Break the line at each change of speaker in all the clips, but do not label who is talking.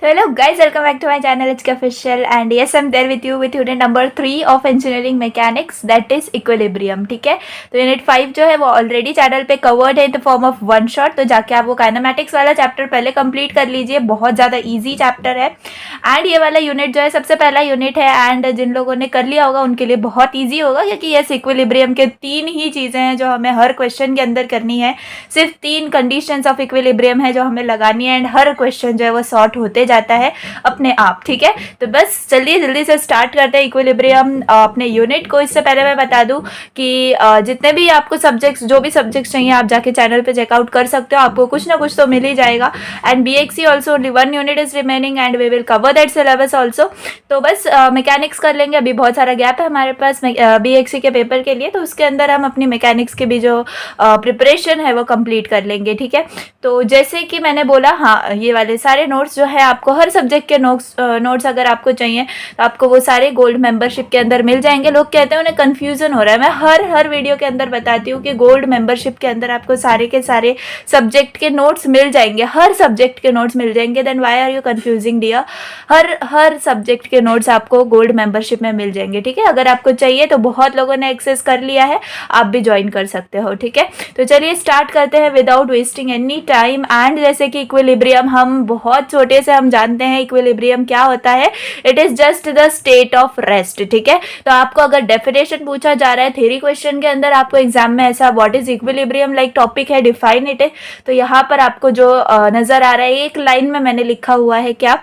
तो hello guys, welcome back to my channel H K official and yes I am there with you with unit number 3 of engineering mechanics that is equilibrium. ठीक है, तो unit 5 जो है वो already channel पे covered है in the form of one shot, तो जाके आप वो काइनेमैटिक्स वाला चैप्टर पहले कंप्लीट कर लीजिए। बहुत ज़्यादा ईजी चैप्टर है एंड ये वाला यूनिट जो है सबसे पहला यूनिट है एंड जिन लोगों ने कर लिया होगा उनके लिए बहुत ईजी होगा, क्योंकि यस इक्विलिब्रियम के 3 ही चीज़ें हैं जो हमें हर क्वेश्चन के अंदर करनी है। सिर्फ 3 कंडीशंस ऑफ इक्विलिब्रियम है जो हमें लगानी है एंड हर क्वेश्चन जो है वो सॉर्ट होते जाता है अपने आप। ठीक है, तो बस चलिए जल्दी से स्टार्ट करते हैं इक्विलिब्रियम अपने यूनिट को। इससे पहले मैं बता दूं कि जितने भी आपको सब्जेक्ट्स, जो भी सब्जेक्ट्स चाहिए आप जाके चैनल पे चेकआउट कर सकते हो, आपको कुछ ना कुछ तो मिल ही जाएगा। And BXC also only 1 unit is remaining and we will cover that syllabus also. तो बस मैकेनिक्स कर लेंगे, अभी बहुत सारा गैप है हमारे पास BXC के पेपर के लिए, तो उसके अंदर हम अपनी मैकेनिक्स के भी जो प्रिपरेशन है वो कंप्लीट कर लेंगे। ठीक है, तो जैसे कि मैंने बोला, हाँ ये वाले सारे नोट्स जो है आपको हर सब्जेक्ट के नोट्स अगर आपको चाहिए तो आपको वो सारे गोल्ड मेंबरशिप के अंदर मिल जाएंगे। लोग कहते हैं उन्हें कंफ्यूजन हो रहा है, मैं हर वीडियो के अंदर बताती हूँ कि गोल्ड मेंबरशिप के अंदर आपको सारे के सारे सब्जेक्ट के नोट्स मिल जाएंगे, हर सब्जेक्ट के नोट्स मिल जाएंगे। Then why are you confusing dear? हर सब्जेक्ट के नोट्स आपको गोल्ड मेंबरशिप में मिल जाएंगे। ठीक है, अगर आपको चाहिए तो बहुत लोगों ने एक्सेस कर लिया है, आप भी ज्वाइन कर सकते हो। ठीक है, तो चलिए स्टार्ट करते हैं without wasting any time. And जैसे कि इक्विलिब्रियम हम बहुत छोटे से हम जानते हैं इक्विलिब्रियम क्या होता है, it is just the state of rest. ठीक है, तो आपको अगर डेफिनेशन पूछा जा रहा है थ्योरी क्वेश्चन के अंदर, आपको एग्जाम में ऐसा what is equilibrium like topic है, डिफाइन इट है, तो यहाँ पर आपको जो नजर आ रहा है एक लाइन में मैंने लिखा हुआ है क्या,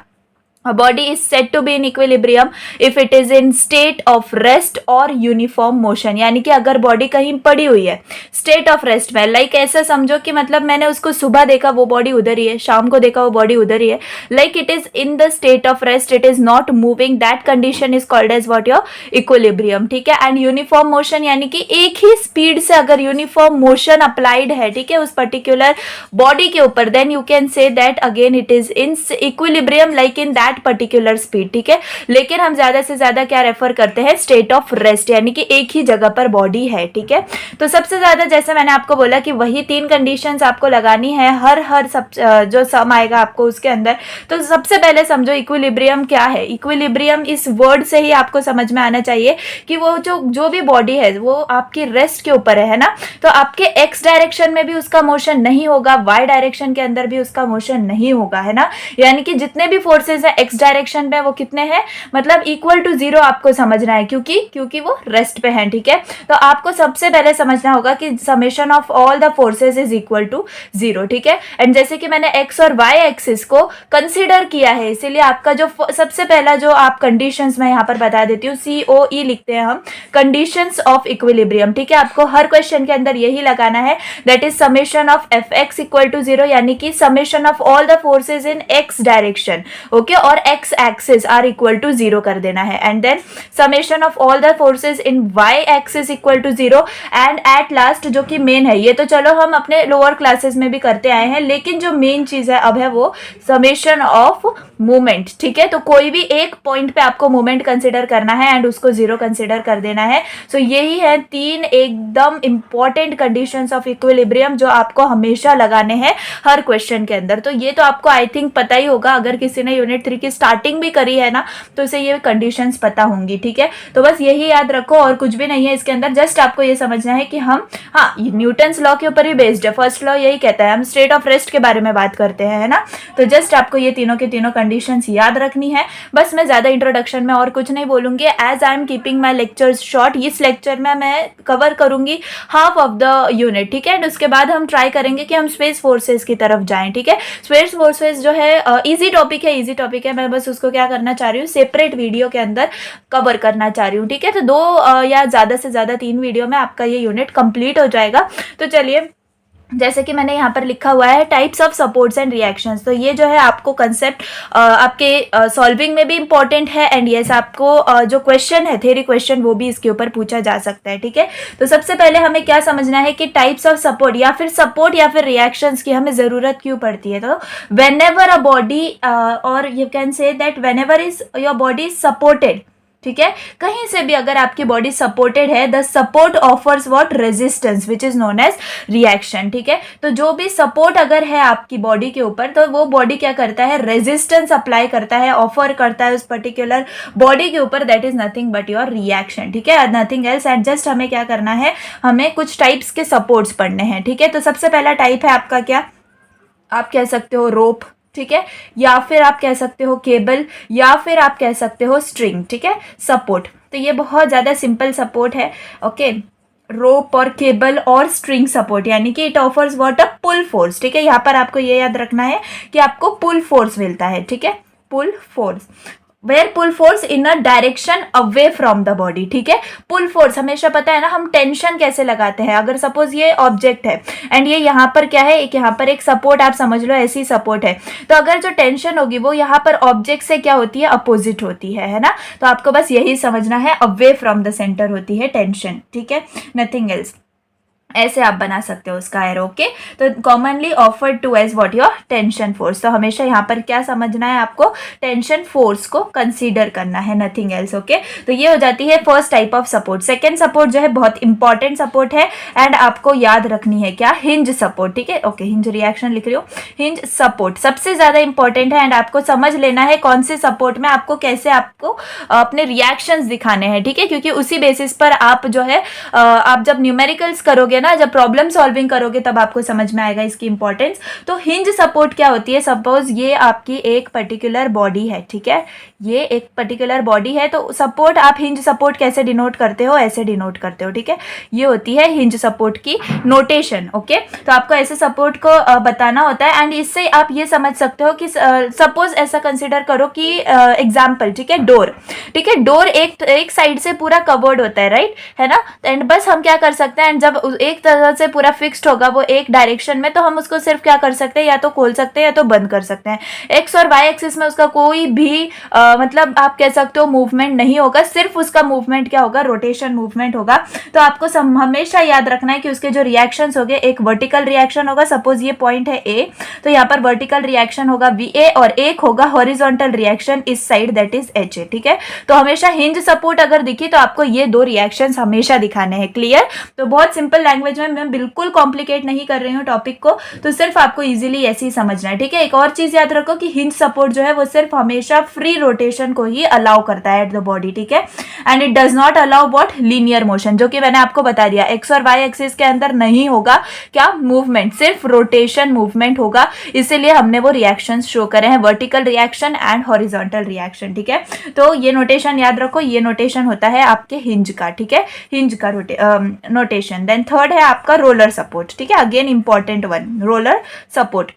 A body is said to be in equilibrium if it is in state of rest or uniform motion। यानी कि अगर बॉडी कहीं पड़ी हुई है स्टेट ऑफ रेस्ट में, लाइक ऐसा समझो कि मतलब मैंने उसको सुबह देखा वो बॉडी उधर ही है, शाम को देखा वो बॉडी उधर ही है, like it is in the state of rest, it is not moving, that condition is called as what your equilibrium. ठीक है, एंड यूनिफॉर्म मोशन यानी कि एक ही स्पीड से अगर यूनिफॉर्म मोशन अप्लाइड है, ठीक है, उस पर्टिकुलर बॉडी के ऊपर, then you can say that again it is in equilibrium like in that particular speed. ठीक है, लेकिन हम ज्यादा से ज्यादा क्या रेफर करते हैं, स्टेट ऑफ रेस्ट, यानी कि एक ही जगह पर बॉडी है। ठीक है, तो सबसे ज्यादा जैसे मैंने आपको बोला कि वही 3 कंडीशंस आपको लगानी है हर जो सम आएगा आपको उसके अंदर। तो सबसे पहले समझो इक्विलिब्रियम क्या है। इक्विलिब्रियम इस वर्ड से ही आपको समझ में आना चाहिए कि वो जो भी बॉडी है वो आपकी रेस्ट के ऊपर है ना, तो आपके एक्स डायरेक्शन में भी उसका मोशन नहीं होगा, वाई डायरेक्शन के अंदर भी उसका मोशन नहीं होगा, है ना। यानी कि जितने भी फोर्सेज है एक्स डायरेक्शन में वो कितने हैं, मतलब इक्वल टू 0 आपको समझना है, क्योंकि वो रेस्ट पे हैं। ठीक है, तो आपको सबसे पहले समझना होगा कि summation of all the forces is equal to 0। ठीक है, एंड जैसे कि मैंने एक्स और वाई एक्सिस को कंसीडर किया है, इसीलिए आपका जो सबसे पहला जो आप कंडीशंस मैं यहाँ पर बता देती हूँ, COE लिखते हैं हम, कंडीशंस ऑफ इक्विलिब्रियम। ठीक है, आपको हर क्वेश्चन के अंदर यही लगाना है, that is summation of Fx equal to 0, यानी कि summation of all the forces in X direction, okay, और X axis are equal to 0 कर देना है, and then summation of all the forces in Y axis equal to 0, and at last जो कि main है, ये तो चलो हम अपने लोअर क्लासेस में भी करते आए हैं, लेकिन जो मेन चीज है अब है वो समेशन ऑफ मूवमेंट। ठीक है, तो कोई भी एक पॉइंट पे आपको मूवमेंट कंसिडर करना है एंड उसको 0 कंसिडर कर देना है। सो यही है 3 एकदम इंपॉर्टेंट कंडीशंस ऑफ इक्विलिब्रियम जो आपको हमेशा लगाने हैं हर क्वेश्चन के अंदर। तो ये तो आपको आई थिंक पता ही होगा, अगर किसी ने यूनिट 3 की स्टार्टिंग भी करी है ना तो उसे ये कंडीशंस पता होंगी। ठीक है, तो बस यही याद रखो और कुछ भी नहीं है इसके अंदर, जस्ट आपको ये समझना है कि हम, हाँ, न्यूटन्स लॉ के ऊपर ही बेस्ड है, फर्स्ट लॉ यही कहता है, हम स्टेट ऑफ रेस्ट के बारे में बात करते हैं, है ना। तो जस्ट आपको ये तीनों के तीनों कंडीशंस याद रखनी है। बस मैं ज्यादा इंट्रोडक्शन में और कुछ नहीं बोलूंगी, as I am keeping my lectures short. इस लेक्चर में मैं कवर करूंगी हाफ ऑफ द यूनिट। ठीक है, एंड उसके बाद हम ट्राई करेंगे कि हम स्पेस फोर्सेज की तरफ जाएं। ठीक है, स्पेस फोर्सेज जो है इजी टॉपिक है, मैं बस उसको क्या करना चाह रही हूँ, सेपरेट वीडियो के अंदर कवर करना चाह रही हूँ। ठीक है, तो 2 या ज्यादा से ज्यादा 3 वीडियो में आपका ये यूनिट कंप्लीट हो जाएगा। तो चलिए, जैसे कि मैंने यहाँ पर लिखा हुआ है types of supports and reactions, तो ये जो है आपको कंसेप्ट आपके सॉल्विंग में भी इंपॉर्टेंट है, एंड यस आपको जो क्वेश्चन है थ्योरी क्वेश्चन वो भी इसके ऊपर पूछा जा सकता है। ठीक है, तो सबसे पहले हमें क्या समझना है कि टाइप्स ऑफ सपोर्ट या फिर रिएक्शंस की हमें जरूरत क्यों पड़ती है। तो व्हेनेवर अ बॉडी और you can say that whenever is your body is supported, ठीक है। कहीं से भी अगर आपकी बॉडी सपोर्टेड है, the support offers what, resistance which is known as reaction, ठीक है। तो जो भी सपोर्ट अगर है आपकी बॉडी के ऊपर, तो वो बॉडी क्या करता है, रेजिस्टेंस अप्लाई करता है, ऑफर करता है उस पर्टिकुलर बॉडी के ऊपर, that is nothing but your reaction, ठीक है, नथिंग एल्स। एंड जस्ट हमें क्या करना है, हमें कुछ टाइप्स के सपोर्ट्स पढ़ने हैं, ठीक है। तो सबसे पहला टाइप है आपका क्या, आप कह सकते हो रोप, ठीक है, या फिर आप कह सकते हो केबल, या फिर आप कह सकते हो स्ट्रिंग, ठीक है, सपोर्ट। तो ये बहुत ज़्यादा सिंपल सपोर्ट है, ओके, रोप और केबल और स्ट्रिंग सपोर्ट, यानी कि it offers what, a pull force, ठीक है। यहाँ पर आपको ये याद रखना है कि आपको पुल फोर्स मिलता है, ठीक है, pull force, where pull force in a direction away from the body, ठीक है। पुल फोर्स हमेशा पता है ना, हम टेंशन कैसे लगाते हैं, अगर सपोज ये ऑब्जेक्ट है एंड ये यहाँ पर क्या है, एक यहाँ पर एक सपोर्ट, आप समझ लो ऐसी सपोर्ट है, तो अगर जो टेंशन होगी वो यहाँ पर ऑब्जेक्ट से क्या होती है, अपोजिट होती है ना। तो आपको बस यही समझना है, अवे फ्रॉम द सेंटर होती है टेंशन, ठीक है, नथिंग एल्स। ऐसे आप बना सकते हो उसका एरो, ओके। तो commonly offered to as what, your tension force. तो हमेशा यहाँ पर क्या समझना है आपको, टेंशन फोर्स को कंसीडर करना है, नथिंग एल्स, ओके। तो ये हो जाती है first type of support. Second support जो है बहुत इंपॉर्टेंट सपोर्ट है एंड आपको याद रखनी है क्या, हिंज सपोर्ट, ठीक है, ओके, हिंज रिएक्शन लिख रही हो, हिंज सपोर्ट सबसे ज्यादा इंपॉर्टेंट है एंड आपको समझ लेना है कौन से सपोर्ट में आपको कैसे आपको अपने रिएक्शंस दिखाने हैं, ठीक है, क्योंकि उसी बेसिस पर आप जो है आप जब न्यूमेरिकल्स करोगे ना, जब प्रॉब्लम सॉल्विंग करोगे तब आपको समझ में आएगा इसकी इंपॉर्टेंस। तो हिंज सपोर्ट क्या होती है, सपोज ये आपकी एक पर्टिकुलर बॉडी है, ठीक है, ये एक पर्टिकुलर बॉडी है, तो सपोर्ट आप हिंज सपोर्ट कैसे डिनोट करते हो, ऐसे डिनोट करते हो, ठीक है। ये होती है हिंज सपोर्ट की नोटेशन, ओके। तो आपको ऐसे सपोर्ट को बताना होता है एंड इससे आप ये समझ सकते हो कि सपोज ऐसा कंसिडर करो कि एग्जाम्पल, ठीक है, डोर, ठीक है, डोर एक साइड से पूरा कवर्ड होता है, राइट, है ना। एंड बस हम क्या कर सकते हैं, एंड जब एक तरह से पूरा फिक्स्ड होगा वो एक डायरेक्शन में, तो हम उसको सिर्फ क्या कर सकते हैं, या तो खोल सकते हैं या तो बंद कर सकते हैं। एक्स और वाई एक्सिस में उसका कोई भी मतलब आप कह सकते हो मूवमेंट नहीं होगा, सिर्फ उसका मूवमेंट क्या होगा, रोटेशन मूवमेंट होगा। तो आपको हमेशा याद रखना है कि उसके जो रिएक्शंस होंगे, एक वर्टिकल रिएक्शन होगा, सपोज ये पॉइंट है ए, तो यहाँ पर वर्टिकल रिएक्शन होगा वी ए, और एक होगा हॉरिजॉन्टल रिएक्शन इस side, that is H A, ठीक है। तो हमेशा हिंज सपोर्ट अगर दिखी तो आपको ये दो रिएक्शंस हमेशा दिखाने हैं, क्लियर। तो बहुत सिंपल लैंग्वेज में, मैं बिल्कुल कॉम्प्लिकेट नहीं कर रही हूँ टॉपिक को, तो सिर्फ आपको इजीली ऐसे ही समझना है, ठीक है। एक और चीज याद रखो कि हिंज सपोर्ट जो है वो सिर्फ हमेशा फ्री रोटेशन को ही अलाउ करता है एट द बॉडी, ठीक है, and it does not allow what, linear motion, जो कि मैंने आपको बता दिया, एक्स और वाई एक्सिस के अंदर नहीं होगा क्या, मूवमेंट, सिर्फ रोटेशन मूवमेंट होगा। इसीलिए हमने वो रिएक्शंस शो करे हैं, vertical reaction and horizontal reaction, ठीक है। तो ये नोटेशन याद रखो, ये नोटेशन होता है आपके हिंज का, ठीक है, हिंज का नोटेशन। देन थर्ड है आपका रोलर सपोर्ट, ठीक है, again important one, roller support.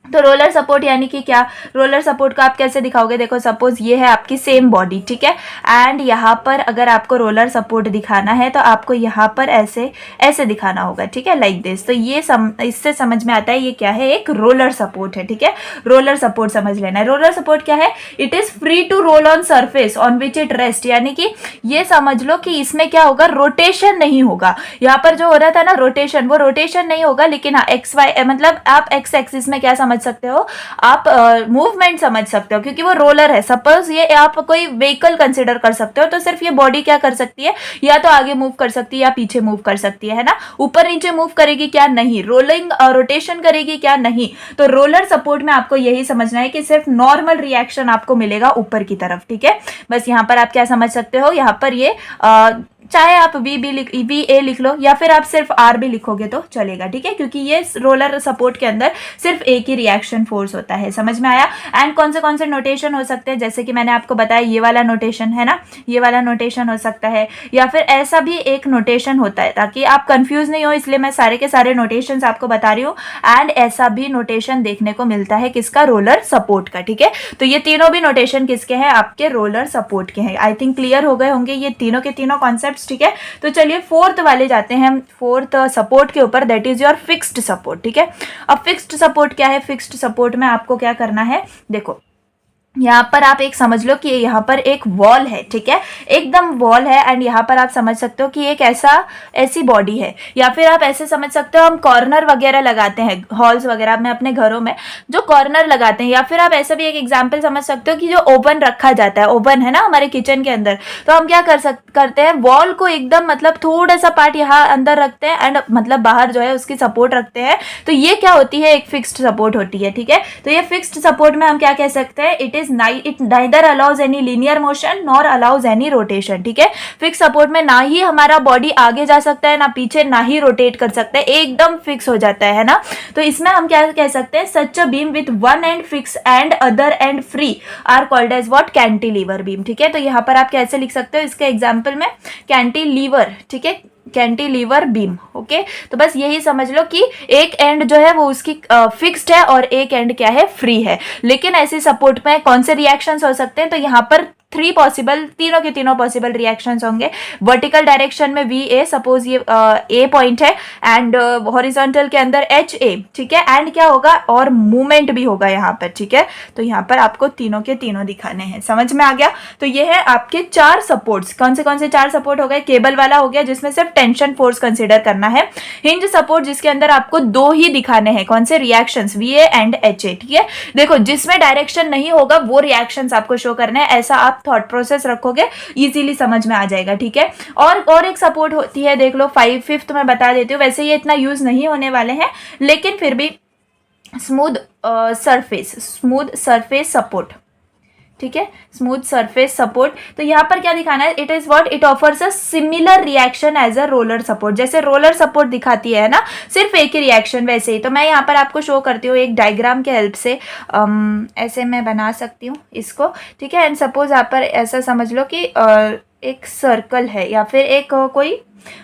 तो रोलर सपोर्ट यानी कि क्या, रोलर सपोर्ट को आप कैसे दिखाओगे, देखो सपोज ये है आपकी सेम बॉडी, ठीक है, एंड यहाँ पर अगर आपको रोलर सपोर्ट दिखाना है तो आपको यहाँ पर ऐसे ऐसे दिखाना होगा, ठीक है, लाइक दिस। तो ये इससे समझ में आता है ये क्या है, एक रोलर सपोर्ट है, ठीक है। रोलर सपोर्ट समझ लेना है। रोलर सपोर्ट क्या है, it is free to roll on surface on which it rest, यानी कि ये समझ लो कि इसमें क्या होगा, रोटेशन नहीं होगा। यहाँ पर जो हो रहा था ना रोटेशन, वो रोटेशन नहीं होगा, लेकिन हाँ एक्स वाई मतलब आप एक्स एक्सिस में क्या समझ सकते हो, आप मूवमेंट समझ सकते हो, क्योंकि वो रोलर है। सपोज ये आप कोई व्हीकल कंसिडर कर सकते हो, तो सिर्फ ये बॉडी क्या कर सकती है, या तो आगे मूव कर सकती है या पीछे मूव कर सकती है ना, ऊपर नीचे मूव करेगी क्या, नहीं, रोलिंग रोटेशन करेगी क्या, नहीं। तो रोलर सपोर्ट में आपको यही समझना है कि सिर्फ नॉर्मल रिएक्शन आपको मिलेगा ऊपर की तरफ, ठीक है। बस यहाँ पर आप क्या समझ सकते हो, यहाँ पर ये चाहे आप वी ए लिख लो या फिर आप सिर्फ आर भी लिखोगे तो चलेगा, ठीक है, क्योंकि ये रोलर सपोर्ट के अंदर सिर्फ एक ही रिएक्शन फोर्स होता है। समझ में आया। एंड कौन से नोटेशन हो सकते हैं, जैसे कि मैंने आपको बताया ये वाला नोटेशन है ना, ये वाला नोटेशन हो सकता है, या फिर ऐसा भी एक नोटेशन होता है, ताकि आप कंफ्यूज नहीं हो इसलिए मैं सारे के सारे नोटेशन आपको बता रही हूँ। एंड ऐसा भी नोटेशन देखने को मिलता है किसका, रोलर सपोर्ट का, ठीक है। तो ये तीनों भी नोटेशन किसके हैं, आपके रोलर सपोर्ट के हैं। आई थिंक क्लियर हो गए होंगे ये तीनों के तीनों कॉन्सेप्ट, ठीक है। तो चलिए फोर्थ वाले जाते हैं, फोर्थ सपोर्ट के ऊपर, that is your fixed support, ठीक है। अब फिक्स्ड सपोर्ट क्या है, फिक्स्ड सपोर्ट में आपको क्या करना है, देखो यहाँ पर आप एक समझ लो कि यहाँ पर एक वॉल है, ठीक है, एकदम वॉल है। एंड यहाँ पर आप समझ सकते हो कि एक ऐसी बॉडी है, या फिर आप ऐसे समझ सकते हो हम कॉर्नर वगैरह लगाते हैं हॉल्स वगैरह में अपने घरों में, जो कॉर्नर लगाते हैं, या फिर आप ऐसा भी एक एग्जाम्पल समझ सकते हो कि जो ओवन रखा जाता है, ओवन है ना हमारे किचन के अंदर, तो हम क्या करते हैं, वॉल को एकदम मतलब थोड़ा सा पार्ट यहाँ अंदर रखते हैं एंड मतलब बाहर जो है उसकी सपोर्ट रखते हैं। तो ये क्या होती है, एक फिक्स्ड सपोर्ट होती है, ठीक है। तो ये फिक्स्ड सपोर्ट में हम क्या कह सकते हैं, it neither allows any linear motion nor allows any rotation, ठीक है। फिक्स सपोर्ट में ना ही हमारा बॉडी आगे जा सकता है, ना पीछे, ना ही रोटेट कर सकता है, एकदम फिक्स हो जाता है ना। तो इसमें हम क्या कह सकते हैं, such a beam with one end fix end other end free are called as what, cantilever beam, ठीक है। तो यहाँ पर आप कैसे लिख सकते हो इसके एग्जाम्पल में, कैंटिलीवर, ठीक है, कैंटिलीवर बीम, ओके। तो बस यही समझ लो कि एक एंड जो है वो उसकी फिक्स्ड है और एक एंड क्या है, फ्री है। लेकिन ऐसे सपोर्ट में कौन से रिएक्शंस हो सकते हैं, तो यहाँ पर तीनों के तीनों पॉसिबल रिएक्शंस होंगे। वर्टिकल डायरेक्शन में वी ए, सपोज ये ए पॉइंट है, एंड हॉरिजॉन्टल के अंदर एच ए, ठीक है। एंड क्या होगा, और मूवमेंट भी होगा यहाँ पर, ठीक है। तो यहाँ पर आपको तीनों के तीनों दिखाने हैं, समझ में आ गया। तो ये है आपके 4 सपोर्ट्स। कौन से 4 सपोर्ट हो गए, केबल वाला हो गया जिसमें सिर्फ टेंशन फोर्स कंसिडर करना है, हिंज सपोर्ट जिसके अंदर आपको 2 ही दिखाने हैं, कौन से, reactions V A and H A, ठीक है। देखो जिसमें डायरेक्शन नहीं होगा वो रिएक्शंस आपको शो करने हैं, ऐसा आप थॉट प्रोसेस रखोगे, इजीली समझ में आ जाएगा, ठीक है। और एक सपोर्ट होती है, देख लो, 5th में बता देती हूँ, वैसे ये इतना यूज नहीं होने वाले हैं, लेकिन फिर भी स्मूथ सरफेस सपोर्ट, ठीक है, स्मूथ सरफेस सपोर्ट। तो यहाँ पर क्या दिखाना है, it is what, it offers a similar reaction as a roller support, जैसे रोलर सपोर्ट दिखाती है ना, सिर्फ एक ही रिएक्शन, वैसे ही। तो मैं यहाँ पर आपको शो करती हूँ एक डायग्राम के हेल्प से, ऐसे मैं बना सकती हूँ इसको, ठीक है। एंड सपोज यहाँ पर ऐसा समझ लो कि एक सर्कल है या फिर एक कोई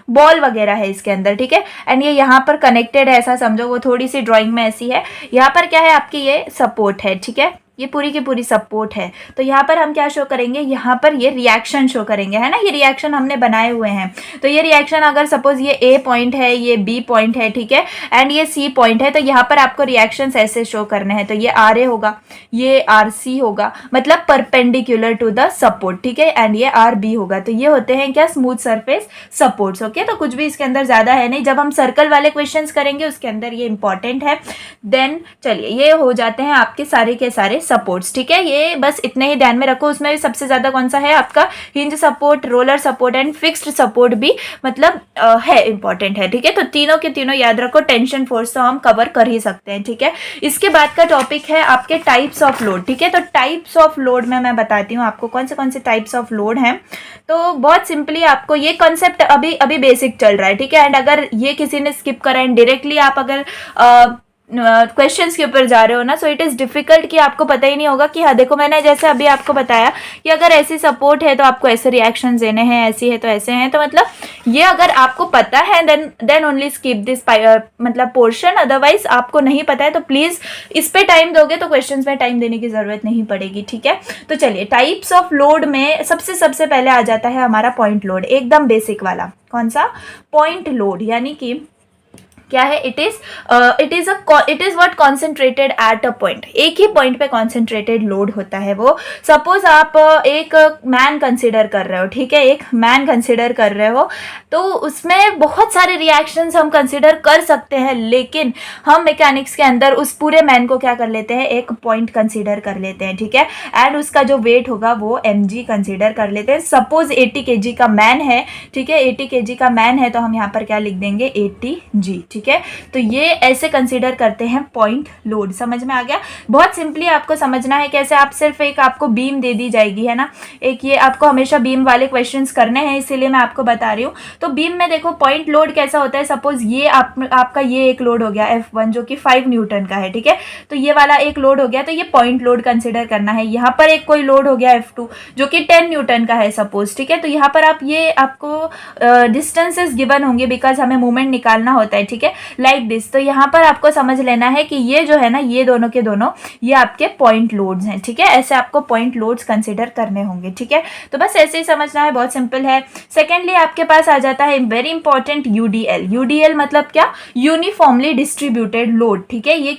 बॉल वगैरह है इसके अंदर, ठीक है। एंड ये यहाँ पर कनेक्टेड है, ऐसा समझो, वो थोड़ी सी ड्राइंग में ऐसी है। यहाँ पर क्या है, आपकी ये सपोर्ट है, ठीक है, ये पूरी की पूरी सपोर्ट है। तो यहाँ पर हम क्या शो करेंगे, यहाँ पर ये रिएक्शन शो करेंगे, है ना, ये रिएक्शन हमने बनाए हुए हैं। तो ये रिएक्शन अगर सपोज ये ए पॉइंट है, ये बी पॉइंट है, ठीक है, एंड ये सी पॉइंट है, तो यहाँ पर आपको रिएक्शंस ऐसे शो करने हैं। तो ये आर ए होगा, ये आर सी होगा, मतलब परपेंडिकुलर टू द सपोर्ट, ठीक है, एंड ये आर बी होगा। तो ये होते हैं क्या, स्मूथ सरफेस सपोर्ट्स, ओके। तो कुछ भी इसके अंदर ज्यादा है नहीं, जब हम सर्कल वाले क्वेश्चंस करेंगे उसके अंदर ये इंपॉर्टेंट है। देन चलिए, ये हो जाते हैं आपके सारे के सारे सपोर्ट्स, ठीक है। ये बस इतने ही ध्यान में रखो। उसमें भी सबसे ज्यादा कौन सा है आपका, hinge support, roller support and fixed support भी मतलब है, इंपॉर्टेंट है, ठीक है। तो तीनों के तीनों याद रखो। टेंशन फोर्स तो हम कवर कर ही सकते हैं, ठीक है। इसके बाद का टॉपिक है आपके टाइप्स ऑफ लोड, ठीक है। तो टाइप्स ऑफ लोड में मैं बताती हूँ आपको कौन से टाइप्स ऑफ लोड हैं। तो बहुत सिंपली आपको ये कॉन्सेप्ट अभी बेसिक चल रहा है, ठीक है। एंड अगर ये किसी ने स्किप करा एंड डायरेक्टली आप अगर क्वेश्चंस के ऊपर जा रहे हो ना, सो इट इज डिफिकल्ट कि आपको पता ही नहीं होगा कि हाँ देखो, मैंने जैसे अभी आपको बताया कि अगर ऐसी सपोर्ट है तो आपको ऐसे रिएक्शंस देने हैं, ऐसी है तो ऐसे हैं। तो मतलब ये अगर आपको पता है देन ओनली स्किप दिस मतलब पोर्शन, अदरवाइज आपको नहीं पता है तो प्लीज इस पे टाइम दोगे तो क्वेश्चंस में टाइम देने की जरूरत नहीं पड़ेगी, ठीक है। तो चलिए, टाइप्स ऑफ लोड में सबसे पहले आ जाता है हमारा पॉइंट लोड, एकदम बेसिक वाला। कौन सा, पॉइंट लोड, यानी कि क्या है, it is what concentrated at a point, एक ही पॉइंट पे कॉन्सेंट्रेटेड लोड होता है वो। सपोज आप एक मैन कंसिडर कर रहे हो, ठीक है, एक मैन कंसिडर कर रहे हो, तो उसमें बहुत सारे रिएक्शंस हम कंसिडर कर सकते हैं, लेकिन हम मैकेनिक्स के अंदर उस पूरे मैन को क्या कर लेते हैं, एक पॉइंट कंसिडर कर लेते हैं, ठीक है। एंड उसका जो वेट होगा वो mg कंसिडर कर लेते हैं। सपोज 80 kg का मैन है, ठीक है, 80 kg का मैन है, तो हम यहाँ पर क्या लिख देंगे, 80g, ठीक है। तो ये ऐसे कंसीडर करते हैं पॉइंट लोड, समझ में आ गया। बहुत सिंपली आपको समझना है कैसे, आप सिर्फ एक आपको बीम दे दी जाएगी, है ना, एक ये आपको हमेशा बीम वाले क्वेश्चंस करने हैं, इसीलिए मैं आपको बता रही हूँ। तो बीम में देखो पॉइंट लोड कैसा होता है, सपोज ये आपका ये एक लोड हो गया F1 जो कि 5 न्यूटन का है, ठीक है। तो ये वाला एक लोड हो गया, तो ये पॉइंट लोड कंसिडर करना है। यहाँ पर एक कोई लोड हो गया F2 जो कि 10 न्यूटन का है सपोज, ठीक है। तो यहाँ पर आप ये आपको डिस्टेंसेस गिवन होंगे बिकॉज हमें मूवमेंट निकालना होता है, ठीक है। है, लाइक दिस। तो यहाँ पर आपको समझ लेना है कि ये जो है ना, ये दोनों के दोनों ये आपके पॉइंट लोड्स हैं, ठीक है। ऐसे आपको पॉइंट लोड्स कंसिडर करने होंगे, ठीक है। तो बस ऐसे ही समझना है, बहुत सिंपल है। सेकेंडली आपके पास आ जाता है वेरी इंपॉर्टेंट यूडीएल। यूडीएल मतलब क्या? यूनिफॉर्मली डिस्ट्रीब्यूटेड लोड, ठीक है। ये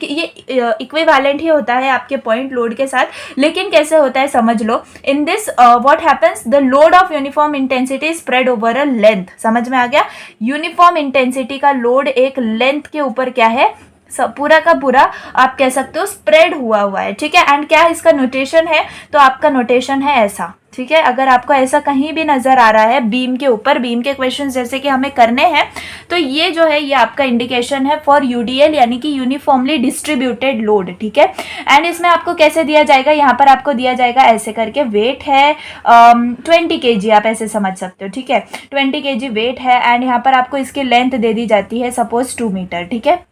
इक्विवेलेंट ही होता है आपके पॉइंट लोड के साथ, लेकिन कैसे होता है समझ लो। In this what happens, the load of uniform intensity spread over a length. समझ में आ गया? यूनिफॉर्म इंटेंसिटी का लोड एक लेंथ के ऊपर क्या है, पूरा का पूरा आप कह सकते हो स्प्रेड हुआ है, ठीक है। एंड क्या इसका नोटेशन है, तो आपका नोटेशन है ऐसा, ठीक है। अगर आपको ऐसा कहीं भी नजर आ रहा है बीम के ऊपर, बीम के क्वेश्चन जैसे कि हमें करने हैं, तो ये जो है ये आपका इंडिकेशन है फॉर यूडीएल, यानी कि यूनिफॉर्मली डिस्ट्रीब्यूटेड लोड, ठीक है। एंड इसमें आपको कैसे दिया जाएगा, यहाँ पर आपको दिया जाएगा ऐसे करके, वेट है 20 kg, आप ऐसे समझ सकते हो, ठीक है। 20 kg वेट है एंड यहाँ पर आपको इसकी लेंथ दे दी जाती है सपोज 2 मीटर, ठीक है।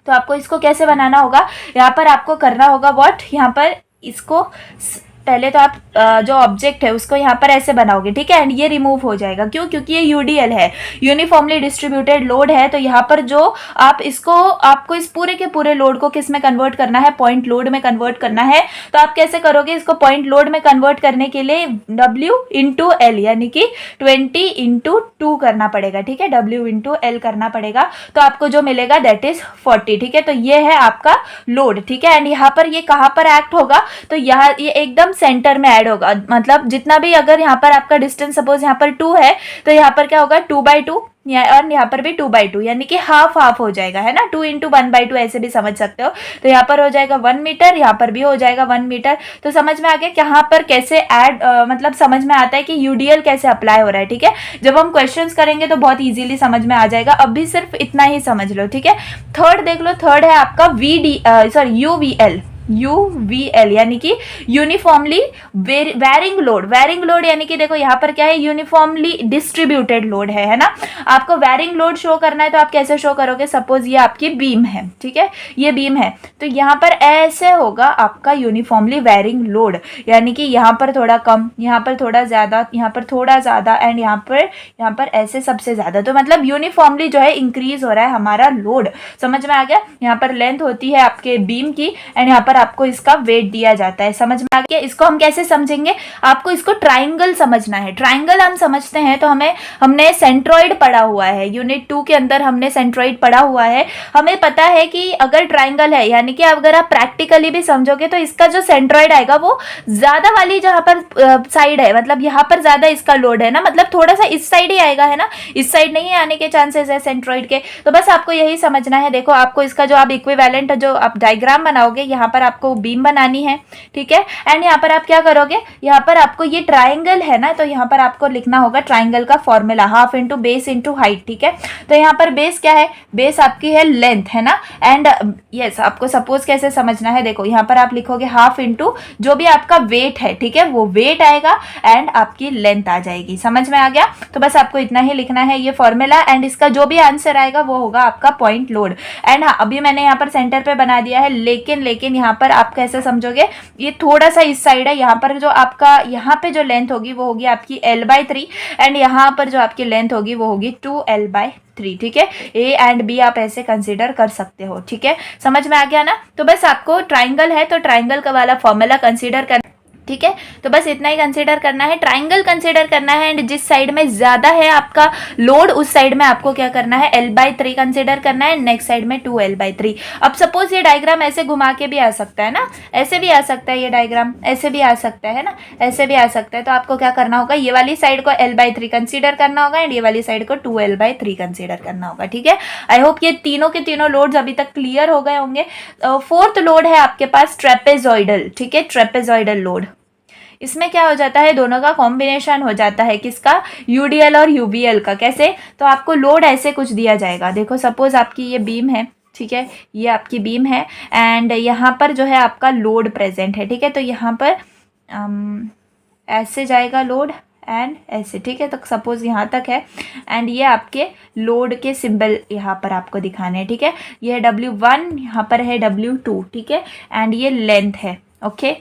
तो आपको इसको कैसे बनाना होगा, यहाँ पर आपको करना होगा व्हाट, यहाँ पर इसको पहले तो आप जो ऑब्जेक्ट है उसको यहाँ पर ऐसे बनाओगे, ठीक है। एंड ये रिमूव हो जाएगा, क्यों? क्योंकि ये यूडीएल है, यूनिफॉर्मली डिस्ट्रीब्यूटेड लोड है। तो यहाँ पर जो आप इसको, आपको इस पूरे के पूरे लोड को किस में कन्वर्ट करना है, पॉइंट लोड में कन्वर्ट करना है। तो आप कैसे करोगे इसको पॉइंट लोड में कन्वर्ट करने के लिए, W इंटू एल, यानी कि 20 इंटू 2 करना पड़ेगा, ठीक है। W इंटू एल करना पड़ेगा, तो आपको जो मिलेगा दैट इज 40, ठीक है। तो ये है आपका लोड, ठीक है। एंड यहाँ पर ये कहाँ पर एक्ट होगा, तो यहाँ ये एकदम सेंटर में ऐड होगा, मतलब जितना भी, अगर यहाँ पर आपका डिस्टेंस सपोज यहाँ पर 2 है, तो यहाँ पर क्या होगा 2/2, और यहाँ पर भी 2/2, यानी कि हाफ हाफ हो जाएगा, है ना। 2 इंटू 1/2 ऐसे भी समझ सकते हो। तो यहाँ पर हो जाएगा 1 मीटर, यहाँ पर भी हो जाएगा 1 मीटर। तो समझ में आ गया कि यहाँ पर कैसे ऐड, मतलब समझ में आता है कि यूडीएल कैसे अप्लाई हो रहा है, ठीक है। जब हम क्वेश्चंस करेंगे तो बहुत इजीली समझ में आ जाएगा, अभी सिर्फ इतना ही समझ लो, ठीक है। थर्ड देख लो, थर्ड है आपका यूवीएल। यूवीएल यानी कि uniformly varying load. Varying load यानी कि देखो यहाँ पर क्या है, यूनिफॉर्मली डिस्ट्रीब्यूटेड लोड है ना। आपको वेरिंग लोड शो करना है, तो आप कैसे शो करोगे, सपोज ये आपकी बीम है, ठीक है, ये बीम है, तो यहाँ पर ऐसे होगा आपका यूनिफॉर्मली वेरिंग लोड, यानी कि यहाँ पर थोड़ा कम, यहाँ पर थोड़ा ज्यादा, यहाँ पर थोड़ा ज्यादा, एंड यहाँ पर ऐसे सबसे ज्यादा। तो मतलब यूनिफॉर्मली जो है इंक्रीज हो रहा है हमारा लोड। समझ में आ गया? यहाँ पर लेंथ होती है आपके बीम की, एंड यहाँ पर आपको इसका वेट दिया जाता है। समझ में आ गया? इसको हम कैसे समझेंगे, आपको इसको ट्राइंगल समझना है। ट्राइंगल हम समझते हैं तो हमने सेंट्रॉइड पढ़ा हुआ है, यूनिट 2 के अंदर हमने सेंट्रॉइड पढ़ा हुआ है। हमें पता है कि अगर ट्राइंगल है, यानी कि अगर आप प्रैक्टिकली भी समझोगे, तो इसका जो सेंट्रॉइड आएगा वो ज्यादा वाली जहां पर साइड है, मतलब यहाँ पर ज्यादा इसका लोड है ना, मतलब थोड़ा सा इस साइड ही आएगा, है ना, इस साइड नहीं आने के चांसेस है सेंट्रॉइड के। तो बस आपको यही समझना है। देखो आपको इसका जो आप इक्विवेलेंट जो आप डायग्राम बनाओगे, यहाँ पर आपको बीम बनानी है, ठीक है। एंड यहाँ पर आप क्या करोगे, यहाँ पर आपको ये ट्राइंगल है ना, तो यहाँ पर आपको लिखना होगा ट्राइंगल का formula, half into base into height, ठीक है। तो यहाँ पर बेस क्या है, बेस आपकी है लेंथ, है ना। एंड यस, आपको सपोज कैसे समझना है, देखो यहाँ पर आप लिखोगे हाफ इंटू जो भी आपका वेट है, ठीक है, वो वेट आएगा एंड आपकी लेंथ आ जाएगी। समझ में आ गया? तो बस आपको इतना ही लिखना है, ये फॉर्मूला, एंड इसका जो भी आंसर आएगा वो होगा आपका पॉइंट लोड। एंड हाँ, अभी मैंने यहाँ पर सेंटर पे बना दिया है, लेकिन यहाँ पर आप कैसे समझोगे, ये थोड़ा सा इस साइड है, यहाँ पर जो आपका यहाँ पे जो लेंथ होगी वो होगी आपकी L/3, एंड यहाँ पर जो आपकी लेंथ होगी वो होगी 2L/3, ठीक है। ए एंड बी आप ऐसे कंसीडर कर सकते हो, ठीक है। समझ में आ गया ना? तो बस आपको ट्राइंगल है तो ट्राइंगल का वाला फॉर्मूला कंसीडर कर, ठीक है। तो बस इतना ही कंसीडर करना है, ट्राइंगल कंसीडर करना है, एंड जिस साइड में ज्यादा है आपका लोड उस साइड में आपको क्या करना है, L/3 कंसीडर करना है, नेक्स्ट साइड में 2L/3। अब सपोज ये डायग्राम ऐसे घुमा के भी आ सकता है ना, ऐसे भी आ सकता है, ये डायग्राम ऐसे भी आ सकता है ना, ऐसे भी आ सकता है। तो आपको क्या करना होगा, ये वाली साइड को L/3 कंसीडर करना होगा, एंड ये वाली साइड को 2L/3 कंसीडर करना होगा, ठीक है। आई होप ये तीनों के तीनों लोड्स अभी तक क्लियर हो गए होंगे। फोर्थ लोड है आपके पास ट्रेपेजॉइडल, ठीक है, ट्रेपेजॉइडल लोड। इसमें क्या हो जाता है, दोनों का कॉम्बिनेशन हो जाता है, किसका, यूडीएल और यूवीएल का। कैसे, तो आपको लोड ऐसे कुछ दिया जाएगा, देखो सपोज आपकी ये बीम है, ठीक है, ये आपकी बीम है, एंड यहाँ पर जो है आपका लोड प्रेजेंट है, ठीक है। तो यहाँ पर ऐसे जाएगा लोड एंड ऐसे, ठीक है। तो सपोज यहाँ तक है, एंड ये आपके लोड के सिंबल यहाँ पर आपको दिखाने हैं, ठीक है। ये है W1, यहाँ पर है W2, ठीक है, एंड ये लेंथ है, ओके।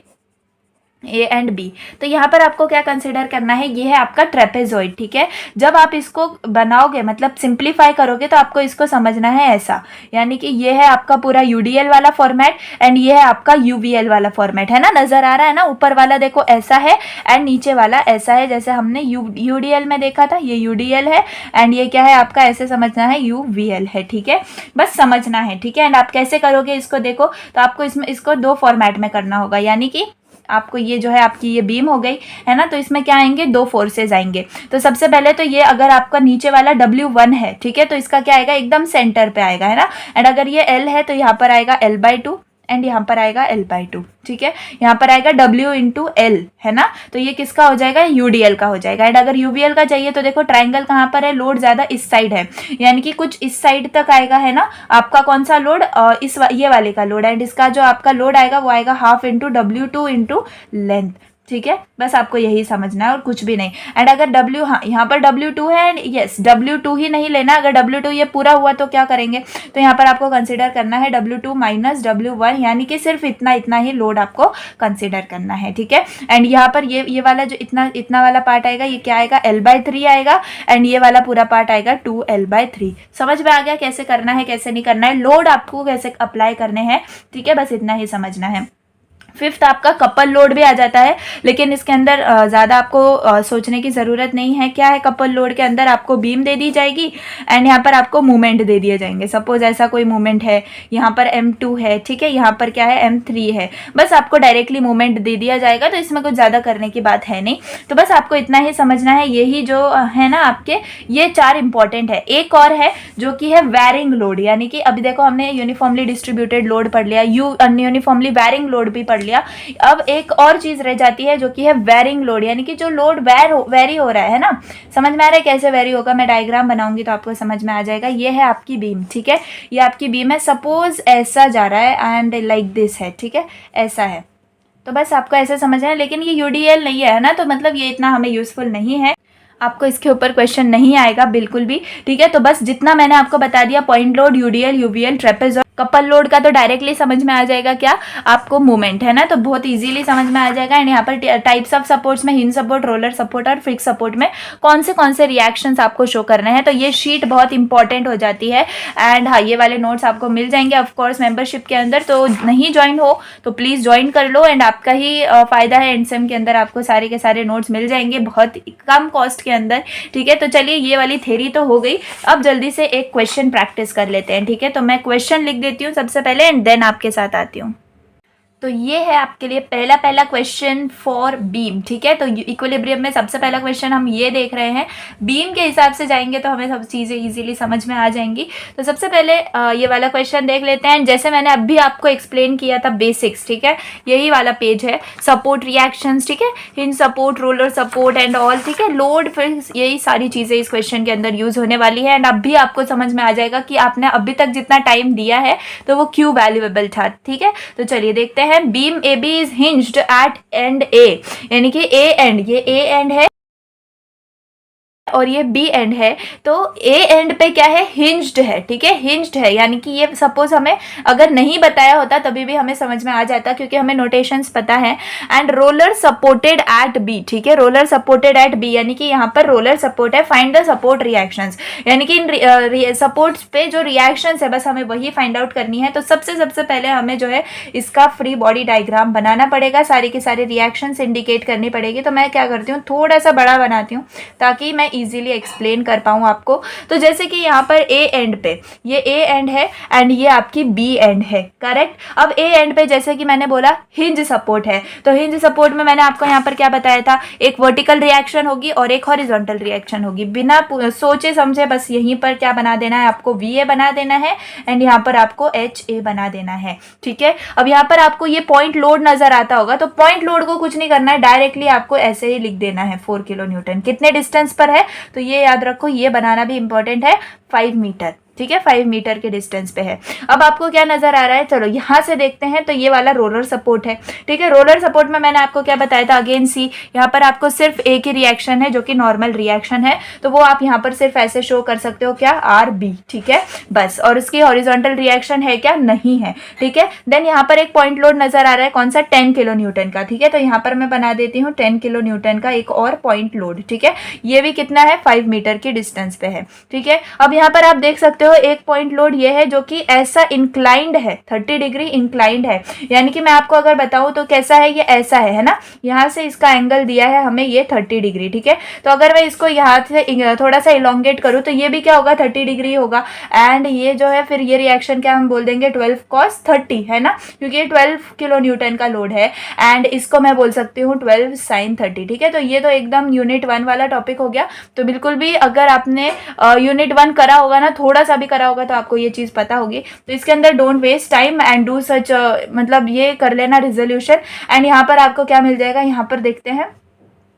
A and B. तो यहाँ पर आपको क्या कंसिडर करना है, ये है आपका ट्रेपेजॉइड, ठीक है। जब आप इसको बनाओगे मतलब सिंप्लीफाई करोगे तो आपको इसको समझना है ऐसा, यानी कि ये है आपका पूरा यूडीएल वाला फॉर्मेट एंड ये है आपका यूवीएल वाला फॉर्मेट, है ना, नजर आ रहा है ना। ऊपर वाला देखो ऐसा है एंड नीचे वाला ऐसा है, जैसे हमने यूडीएल में देखा था, ये यूडीएल है एंड ये क्या है आपका, ऐसे समझना है यूवीएल है, ठीक है, बस समझना है, ठीक है। एंड आप कैसे करोगे इसको, देखो तो आपको इसमें इसको दो फॉर्मेट में करना होगा, यानी कि आपको ये जो है आपकी ये बीम हो गई है ना, तो इसमें क्या आएंगे, दो फोर्सेज आएंगे। तो सबसे पहले तो ये अगर आपका नीचे वाला W1 है, ठीक है, तो इसका क्या आएगा, एकदम सेंटर पे आएगा, है ना। एंड अगर ये L है तो यहाँ पर आएगा L/2 एंड यहाँ पर आएगा L/2, ठीक है। यहाँ पर आएगा W इंटू L, है ना, तो ये किसका हो जाएगा, UDL का हो जाएगा। एंड अगर UVL का चाहिए तो देखो ट्राइंगल कहाँ पर है, लोड ज्यादा इस साइड है, यानी कि कुछ इस साइड तक आएगा, है ना, आपका कौन सा लोड, ये वाले का लोड। एंड इसका जो आपका लोड आएगा वो आएगा half into W2 into length, ठीक है, बस आपको यही समझना है और कुछ भी नहीं। एंड अगर W, हाँ यहाँ पर W2 है एंड यस W2 ही नहीं लेना, अगर W2 ये पूरा हुआ तो क्या करेंगे, तो यहाँ पर आपको कंसिडर करना है W2 माइनस W1, यानी कि सिर्फ इतना इतना ही लोड आपको कंसिडर करना है, ठीक है। एंड यहाँ पर ये वाला जो इतना इतना वाला पार्ट आएगा ये क्या आएगा, L/3 आएगा एंड ये वाला पूरा पार्ट आएगा 2L/3। समझ में आ गया कैसे करना है कैसे नहीं करना है, लोड आपको कैसे अप्लाई करने हैं, ठीक है, बस इतना ही समझना है। फिफ्थ आपका कपल लोड भी आ जाता है, लेकिन इसके अंदर ज़्यादा आपको सोचने की ज़रूरत नहीं है। क्या है कपल लोड के अंदर, आपको बीम दे दी जाएगी एंड यहाँ पर आपको मूवमेंट दे दिए जाएंगे। सपोज ऐसा कोई मूवमेंट है, यहाँ पर M2 है, ठीक है, यहाँ पर क्या है M3 है, बस आपको डायरेक्टली मूवमेंट दे दिया जाएगा, तो इसमें कुछ ज़्यादा करने की बात है नहीं। तो बस आपको इतना ही समझना है, यही जो है ना आपके ये चार इंपॉर्टेंट है। एक और है जो कि है वैरिंग लोड, यानी कि अभी देखो हमने यूनिफॉर्मली डिस्ट्रीब्यूटेड लोड पढ़ लिया, यूनिफॉर्मली वैरिंग लोड भी पढ़ लिया। अब एक और चीज रह जाती है जो कि है वेरिंग लोड, यानी कि जो लोड वेरी हो रहा है ना। समझ में आ रहा है कैसे वेरी होगा, मैं डायग्राम बनाऊंगी तो आपको समझ में आ जाएगा। ये है आपकी बीम, ठीक है, ये आपकी बीम है, सपोज ऐसा जा रहा है एंड लाइक दिस है, ठीक है, ऐसा है, तो बस आपको ऐसे समझना है। लेकिन ये यूडीएल नहीं है ना, तो मतलब ये इतना हमें यूजफुल नहीं है, आपको इसके ऊपर क्वेश्चन नहीं आएगा बिल्कुल भी, ठीक है। तो बस जितना मैंने आपको बता दिया, point load, UDL, UVL, trapezoid, couple load का तो डायरेक्टली समझ में आ जाएगा क्या आपको, मूवमेंट, है ना, तो बहुत इजीली समझ में आ जाएगा। एंड यहाँ पर टाइप्स ऑफ सपोर्ट्स में हिंज सपोर्ट, रोलर सपोर्ट और फिक्स सपोर्ट में कौन से रिएक्शंस आपको शो करने हैं, तो ये शीट बहुत इंपॉर्टेंट हो जाती है। एंड हाँ, ये वाले नोट्स आपको मिल जाएंगे ऑफकोर्स मेंबरशिप के अंदर, तो नहीं ज्वाइन हो तो प्लीज़ ज्वाइन कर लो एंड आपका ही फायदा है। एंडसेम के अंदर आपको सारे के सारे नोट्स मिल जाएंगे बहुत कम कॉस्ट के अंदर, ठीक है। तो चलिए, ये वाली थ्योरी तो हो गई, अब जल्दी से एक क्वेश्चन प्रैक्टिस कर लेते हैं, ठीक है। तो मैं क्वेश्चन लिख देती हूँ सबसे पहले एंड देन आपके साथ आती हूँ। तो ये है आपके लिए पहला क्वेश्चन फॉर बीम, ठीक है। तो इक्विलिब्रियम में सबसे पहला क्वेश्चन हम ये देख रहे हैं, बीम के हिसाब से जाएंगे तो हमें सब चीज़ें इजीली समझ में आ जाएंगी। तो सबसे पहले ये वाला क्वेश्चन देख लेते हैं। जैसे मैंने अभी आपको एक्सप्लेन किया था बेसिक्स, ठीक है, यही वाला पेज है, सपोर्ट रिएक्शंस, ठीक है, hinge support, roller support and all, ठीक है, लोड, फिर यही सारी चीज़ें इस क्वेश्चन के अंदर यूज होने वाली है। एंड अब भी आपको समझ में आ जाएगा कि आपने अभी तक जितना टाइम दिया है तो वो क्यों वैल्यूएबल था, ठीक है। तो चलिए देखते हैं। Beam AB is hinged at end A, यानी कि A एंड, ये A एंड है और ये बी एंड है, तो ए एंड पे क्या है, हिंज्ड है, ठीक है, हिंज्ड है, यानी कि ये सपोज हमें अगर नहीं बताया होता तभी भी हमें समझ में आ जाता क्योंकि हमें नोटेशंस पता है। And roller supported at B, ठीक है, रोलर सपोर्टेड एट बी, यानी कि यहाँ पर रोलर सपोर्ट है, फाइंड द सपोर्ट रिएक्शंस, यानी कि इन सपोर्ट्स पे जो रिएक्शंस है बस हमें वही फाइंड आउट करनी है। तो सबसे पहले हमें जो है इसका फ्री बॉडी डायग्राम बनाना पड़ेगा, सारी की सारी रिएक्शंस इंडिकेट करनी पड़ेगी। तो मैं क्या करती हूँ, थोड़ा सा बड़ा बनाती हूँ ताकि मैं इजीली एक्सप्लेन कर पाऊँ आपको। तो जैसे कि यहाँ पर ए एंड पे, ये ए एंड है एंड ये आपकी बी एंड है, करेक्ट। अब ए एंड पे जैसे कि मैंने बोला हिंज सपोर्ट है, तो हिंज सपोर्ट में मैंने आपको यहाँ पर क्या बताया था, एक वर्टिकल रिएक्शन होगी और एक हॉरिजॉन्टल रिएक्शन होगी। बिना सोचे समझे बस यहीं पर क्या बना देना है, आपको VA बना देना है एंड यहाँ पर आपको HA बना देना है, ठीक है। अब यहाँ पर आपको ये पॉइंट लोड नजर आता होगा, तो पॉइंट लोड को कुछ नहीं करना है, डायरेक्टली आपको ऐसे ही लिख देना है 4 किलो न्यूटन। कितने डिस्टेंस पर है, तो ये याद रखो, ये बनाना भी इंपॉर्टेंट है, 5 मीटर, ठीक है, 5 मीटर के डिस्टेंस पे है। अब आपको क्या नजर आ रहा है, चलो यहाँ से देखते हैं। तो ये वाला रोलर सपोर्ट है, ठीक है। रोलर सपोर्ट में मैंने आपको क्या बताया था, अगेन सी, यहाँ पर आपको सिर्फ एक ही रिएक्शन है जो कि नॉर्मल रिएक्शन है, तो वो आप यहाँ पर सिर्फ ऐसे शो कर सकते हो, क्या, आर बी, ठीक है बस। और उसकी हॉरिजॉन्टल रिएक्शन है क्या, नहीं है, ठीक है। देन यहाँ पर एक पॉइंट लोड नजर आ रहा है, कौन सा, 10 किलो न्यूटन का, ठीक है। तो यहाँ पर मैं बना देती हूँ 10 किलो न्यूटन का एक और पॉइंट लोड, ठीक है। ये भी कितना है, 5 मीटर की डिस्टेंस पे है, ठीक है। अब यहाँ पर आप देख सकते हो एक पॉइंट लोड ये है जो कि ऐसा इंक्लाइंड है, 30 डिग्री इंक्लाइंड है, यानी कि मैं आपको अगर बताऊं तो कैसा है, ये ऐसा है ना, यहाँ से इसका एंगल दिया है हमें ये 30 डिग्री, ठीक है। तो अगर मैं इसको यहाँ से थोड़ा सा इलोंगेट करूँ तो ये भी क्या होगा, 30 डिग्री होगा। एंड ये जो है फिर ये रिएक्शन क्या हम बोल देंगे, 12 cos 30, है ना, क्योंकि ये 12 किलो न्यूटन का लोड है। एंड इसको मैं बोल सकती हूँ 12 sin 30, ठीक है। तो ये तो एकदम यूनिट 1 वाला टॉपिक हो गया। तो बिल्कुल भी अगर आपने यूनिट 1 करा होगा ना, थोड़ा सा भी करा होगा, तो आपको ये चीज़ पता होगी। तो इसके अंदर don't waste time and do such, मतलब ये कर लेना रिजोल्यूशन। एंड यहाँ पर आपको क्या मिल जाएगा, यहाँ पर देखते हैं,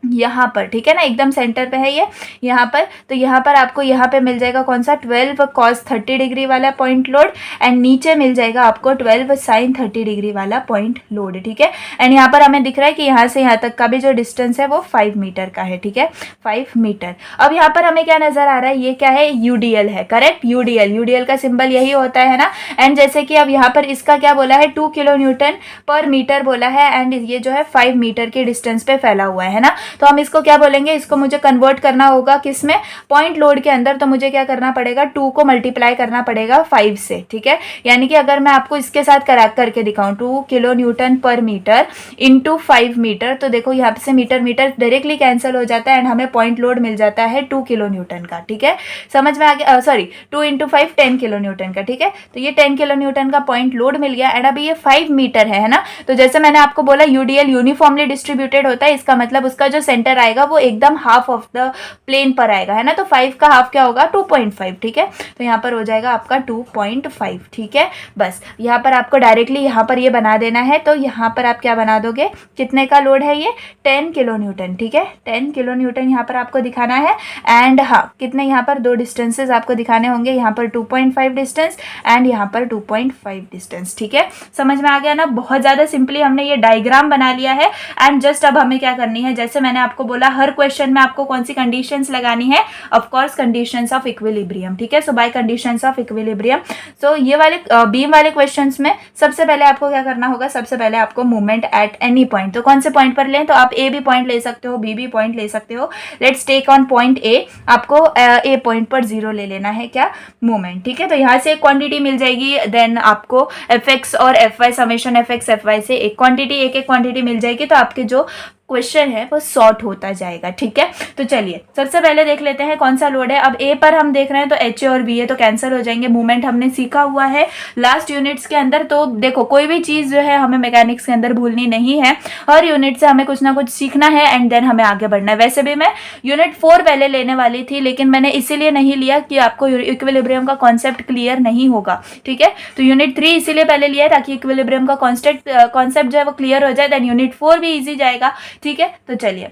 यहाँ पर, ठीक है ना, एकदम सेंटर पे है ये यहाँ पर। तो यहाँ पर आपको यहाँ पे मिल जाएगा कौन सा, 12 cos 30 डिग्री वाला पॉइंट लोड, एंड नीचे मिल जाएगा आपको 12 sin 30 डिग्री वाला पॉइंट लोड, ठीक है। एंड यहाँ पर हमें दिख रहा है कि यहाँ से यहाँ तक का भी जो डिस्टेंस है वो 5 मीटर का है, ठीक है, 5 मीटर। अब यहाँ पर हमें क्या नजर आ रहा है, ये क्या है, यूडीएल है, करेक्ट, यूडीएल, यूडीएल का सिंबल यही होता है ना। एंड जैसे कि अब यहाँ पर इसका क्या बोला है, 2 किलो न्यूटन पर मीटर बोला है, एंड ये जो है 5 मीटर के डिस्टेंस पे फैला हुआ है ना। तो हम इसको क्या बोलेंगे, इसको मुझे कन्वर्ट करना होगा किसमें, पॉइंट लोड के अंदर। तो मुझे क्या करना पड़ेगा, 2 को मल्टीप्लाई करना पड़ेगा 5 से, ठीक है। यानी कि अगर मैं आपको इसके साथ करके दिखाऊं, 2 किलो न्यूटन पर मीटर इंटू 5 मीटर, तो देखो यहाँ से मीटर मीटर डायरेक्टली कैंसिल हो जाता है एंड हमें पॉइंट लोड मिल जाता है 2 किलो न्यूटन का, ठीक है। समझ में आ गया, सॉरी 2 × 5 10 किलो न्यूटन का, ठीक है। तो ये 10 किलो न्यूटन का पॉइंट लोड मिल गया। एंड अभी ये 5 मीटर है ना। तो जैसे मैंने आपको बोला यूडीएल यूनिफॉर्मली डिस्ट्रीब्यूटेड होता है, इसका मतलब उसका जो सेंटर आएगा वो एकदम हाफ ऑफ द प्लेन पर आएगा, है ना। तो 5 का हाफ क्या होगा, 2.5, ठीक है। तो यहाँ पर हो जाएगा आपका 2.5, ठीक है। बस यहाँ पर आपको डायरेक्टली यहाँ पर ये बना देना है। तो यहाँ पर आप क्या बना दोगे, कितने का लोड है ये, 10 किलो न्यूटन, ठीक है, 10 किलो न्यूटन यहाँ पर आपको दिखाना है। एंड हाँ, कितने यहाँ पर 2 डिस्टेंसेस आपको दिखाने होंगे, यहाँ पर 2.5 डिस्टेंस एंड यहाँ पर 2.5 डिस्टेंस, ठीक है। समझ में आ गया ना, बहुत ज़्यादा सिंपली हमने ये डायग्राम बना लिया है। एंड जस्ट अब हमें क्या करनी है, जैसे मैंने आपको बोला हर क्वेश्चन में आपको कौन सी कंडीशंस लगानी है, of course conditions of equilibrium, ठीक है। सो बाय कंडीशंस ऑफ इक्विलिब्रियम, सो ये वाले बीम वाले क्वेश्चंस में सबसे पहले आपको क्या करना होगा, सबसे पहले आपको मूवमेंट एट एनी पॉइंट, तो कौन से पॉइंट पर लें, तो आप ए भी पॉइंट ले सकते हो, बी भी पॉइंट ले सकते हो। Let's take on point A, आपको ए पॉइंट पर 0 ले लेना है, क्या, मूवमेंट, ठीक है। तो यहाँ से एक क्वांटिटी मिल जाएगी, देन आपको एफ एक्स और F Y, summation F X F Y से एक क्वांटिटी मिल जाएगी। तो आपके जो क्वेश्चन है वो सॉर्ट होता जाएगा, ठीक है। तो चलिए सबसे पहले देख लेते हैं कौन सा लोड है। अब ए पर हम देख रहे हैं तो एच ए और बी ए तो कैंसिल हो जाएंगे, मूवमेंट हमने सीखा हुआ है लास्ट यूनिट्स के अंदर। तो देखो कोई भी चीज़ जो है हमें मैकेनिक्स के अंदर भूलनी नहीं है, हर यूनिट से हमें कुछ ना कुछ सीखना है एंड देन हमें आगे बढ़ना है। वैसे भी मैं यूनिट 4 पहले लेने वाली थी, लेकिन मैंने इसीलिए नहीं लिया कि आपको इक्विलिब्रियम का कॉन्सेप्ट क्लियर नहीं होगा, ठीक है। तो यूनिट 3 इसीलिए पहले लिया है ताकि इक्विलिब्रियम का कॉन्सेप्ट जो है वो क्लियर हो जाए, देन यूनिट 4 भी ईजी जाएगा, ठीक है। तो चलिए,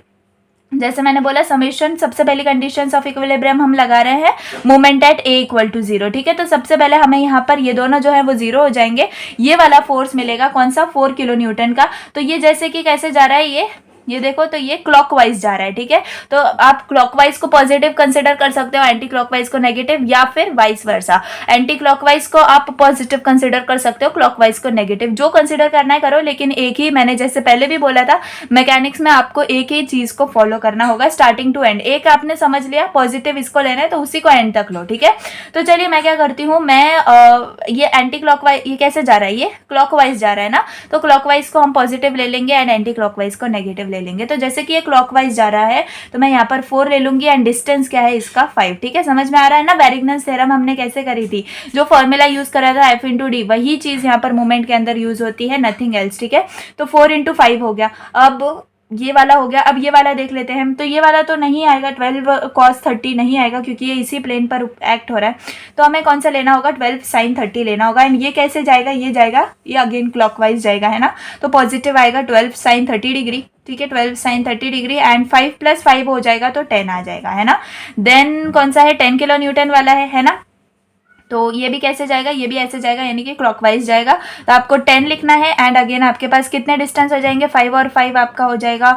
जैसे मैंने बोला समेशन, सबसे पहली कंडीशंस ऑफ इक्विलिब्रियम हम लगा रहे हैं, moment at A equal to 0, ठीक है। तो सबसे पहले हमें यहाँ पर ये दोनों जो है वो 0 हो जाएंगे। ये वाला फोर्स मिलेगा कौन सा, 4 किलो न्यूटन का। तो ये जैसे कि कैसे जा रहा है, ये देखो, तो ये क्लॉकवाइज जा रहा है, ठीक है। तो आप क्लॉकवाइज को पॉजिटिव कंसिडर कर सकते हो, एंटी क्लॉकवाइज को नेगेटिव, या फिर वाइस वर्सा। एंटी क्लॉकवाइज को आप पॉजिटिव कंसिडर कर सकते हो, क्लॉकवाइज को नेगेटिव, जो कंसिडर करना है करो। लेकिन एक ही, मैंने जैसे पहले भी बोला था, मैकेनिक्स में आपको एक ही चीज को फॉलो करना होगा स्टार्टिंग टू एंड। एक आपने समझ लिया, पॉजिटिव इसको लेना है तो उसी को एंड तक लो, ठीक है। तो चलिए मैं क्या करती हूँ, मैं ये एंटी क्लॉकवाइज, ये कैसे जा रहा है, ये क्लॉकवाइज जा रहा है ना। तो क्लॉकवाइज को हम पॉजिटिव ले लेंगे एंड एंटी क्लॉकवाइज को नेगेटिव ले लेंगे। तो जैसे कि ये क्लॉकवाइज जा रहा है तो मैं यहाँ पर 4 ले लूंगी एंड डिस्टेंस क्या है इसका 5, ठीक है। समझ में आ रहा है ना, वेरिग्नस थ्योरम हमने कैसे करी थी, जो फॉर्मूला यूज करा था F × D, वही चीज यहाँ पर मूवमेंट के अंदर यूज होती है, नथिंग एल्स, ठीक है। तो 4 × 5 हो गया। अब ये वाला हो गया। अब ये वाला देख लेते हैं। तो ये वाला तो नहीं आएगा, 12 cos 30 नहीं आएगा क्योंकि ये इसी प्लेन पर एक्ट हो रहा है। तो हमें कौन सा लेना होगा, 12 sin 30 लेना होगा। एंड ये कैसे जाएगा, ये जाएगा, ये अगेन क्लॉकवाइज जाएगा, है ना। तो पॉजिटिव आएगा 12 sin 30 डिग्री, ठीक है, 12 sin 30 डिग्री एंड 5 + 5 हो जाएगा तो 10 आ जाएगा, है ना। देन कौन सा है, 10 किलो न्यूटन वाला है ना। तो ये भी कैसे जाएगा, ये भी ऐसे जाएगा, यानी कि क्लॉकवाइज जाएगा। तो आपको 10 लिखना है एंड अगेन आपके पास कितने डिस्टेंस हो जाएंगे, 5 और 5 आपका हो जाएगा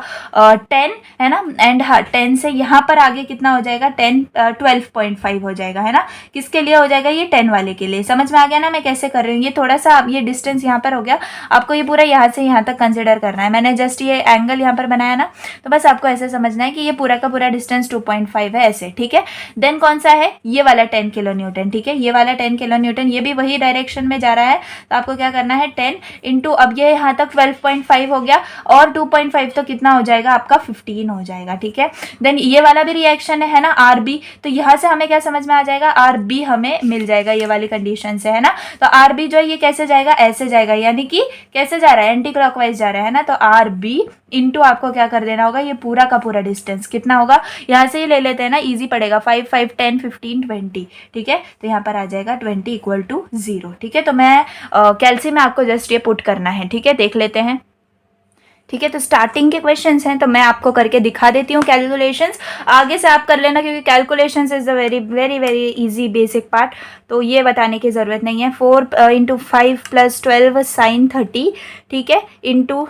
10 है ना। एंड हाँ 10 से यहाँ पर आगे कितना हो जाएगा 12.5 हो जाएगा है ना। किसके लिए हो जाएगा, ये 10 वाले के लिए। समझ में आ गया ना मैं कैसे कर रही हूँ। ये थोड़ा सा ये डिस्टेंस यहाँ पर हो गया, आपको ये पूरा यहाँ से यहाँ तक कंसिडर करना है। मैंने जस्ट ये एंगल यहाँ पर बनाया ना, तो बस आपको ऐसे समझना है कि ये पूरा का पूरा डिस्टेंस 2.5 है ऐसे, ठीक है। देन कौन सा है, ये वाला 10 किलो न्यूटन, ठीक है। ये वाला 10 किलो न्यूटन, ये भी वही डायरेक्शन में जा रहा है। तो आपको क्या करना है 10 इंटू, अब ये यहाँ तक 12.5 हो गया और 2.5 तो कितना हो जाएगा आपका 15 हो जाएगा, ठीक है। देन ये वाला भी रिएक्शन है ना आर बी, तो यहाँ से हमें क्या समझ में आ जाएगा, आर बी हमें मिल जाएगा ये वाली कंडीशन से है ना। तो आर बी जो है ये कैसे जाएगा, ऐसे जाएगा, यानी कि कैसे जा रहा है, एंटी क्लॉकवाइज जा रहा है ना। तो आर बी इंटू आपको क्या कर देना होगा, ये पूरा का पूरा डिस्टेंस कितना होगा, यहाँ से ही ले लेते हैं ना, इजी पड़ेगा, 5 5 10 15 20, ठीक है। तो यहाँ पर आ जाएगा 20 इक्वल टू 0, ठीक है। तो मैं कैल्सी में आपको जस्ट ये पुट करना है, ठीक है, देख लेते हैं, ठीक है। तो स्टार्टिंग के क्वेश्चंस हैं तो मैं आपको करके दिखा देती हूँ कैलकुलेशंस, आगे से आप कर लेना क्योंकि calculations is the very very very easy basic part, तो ये बताने की ज़रूरत नहीं है। 4 इंटू 5 प्लस 12 साइन 30, ठीक है, इंटू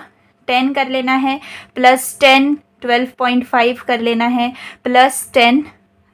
10 कर लेना है, प्लस 10 12.5 कर लेना है, प्लस 10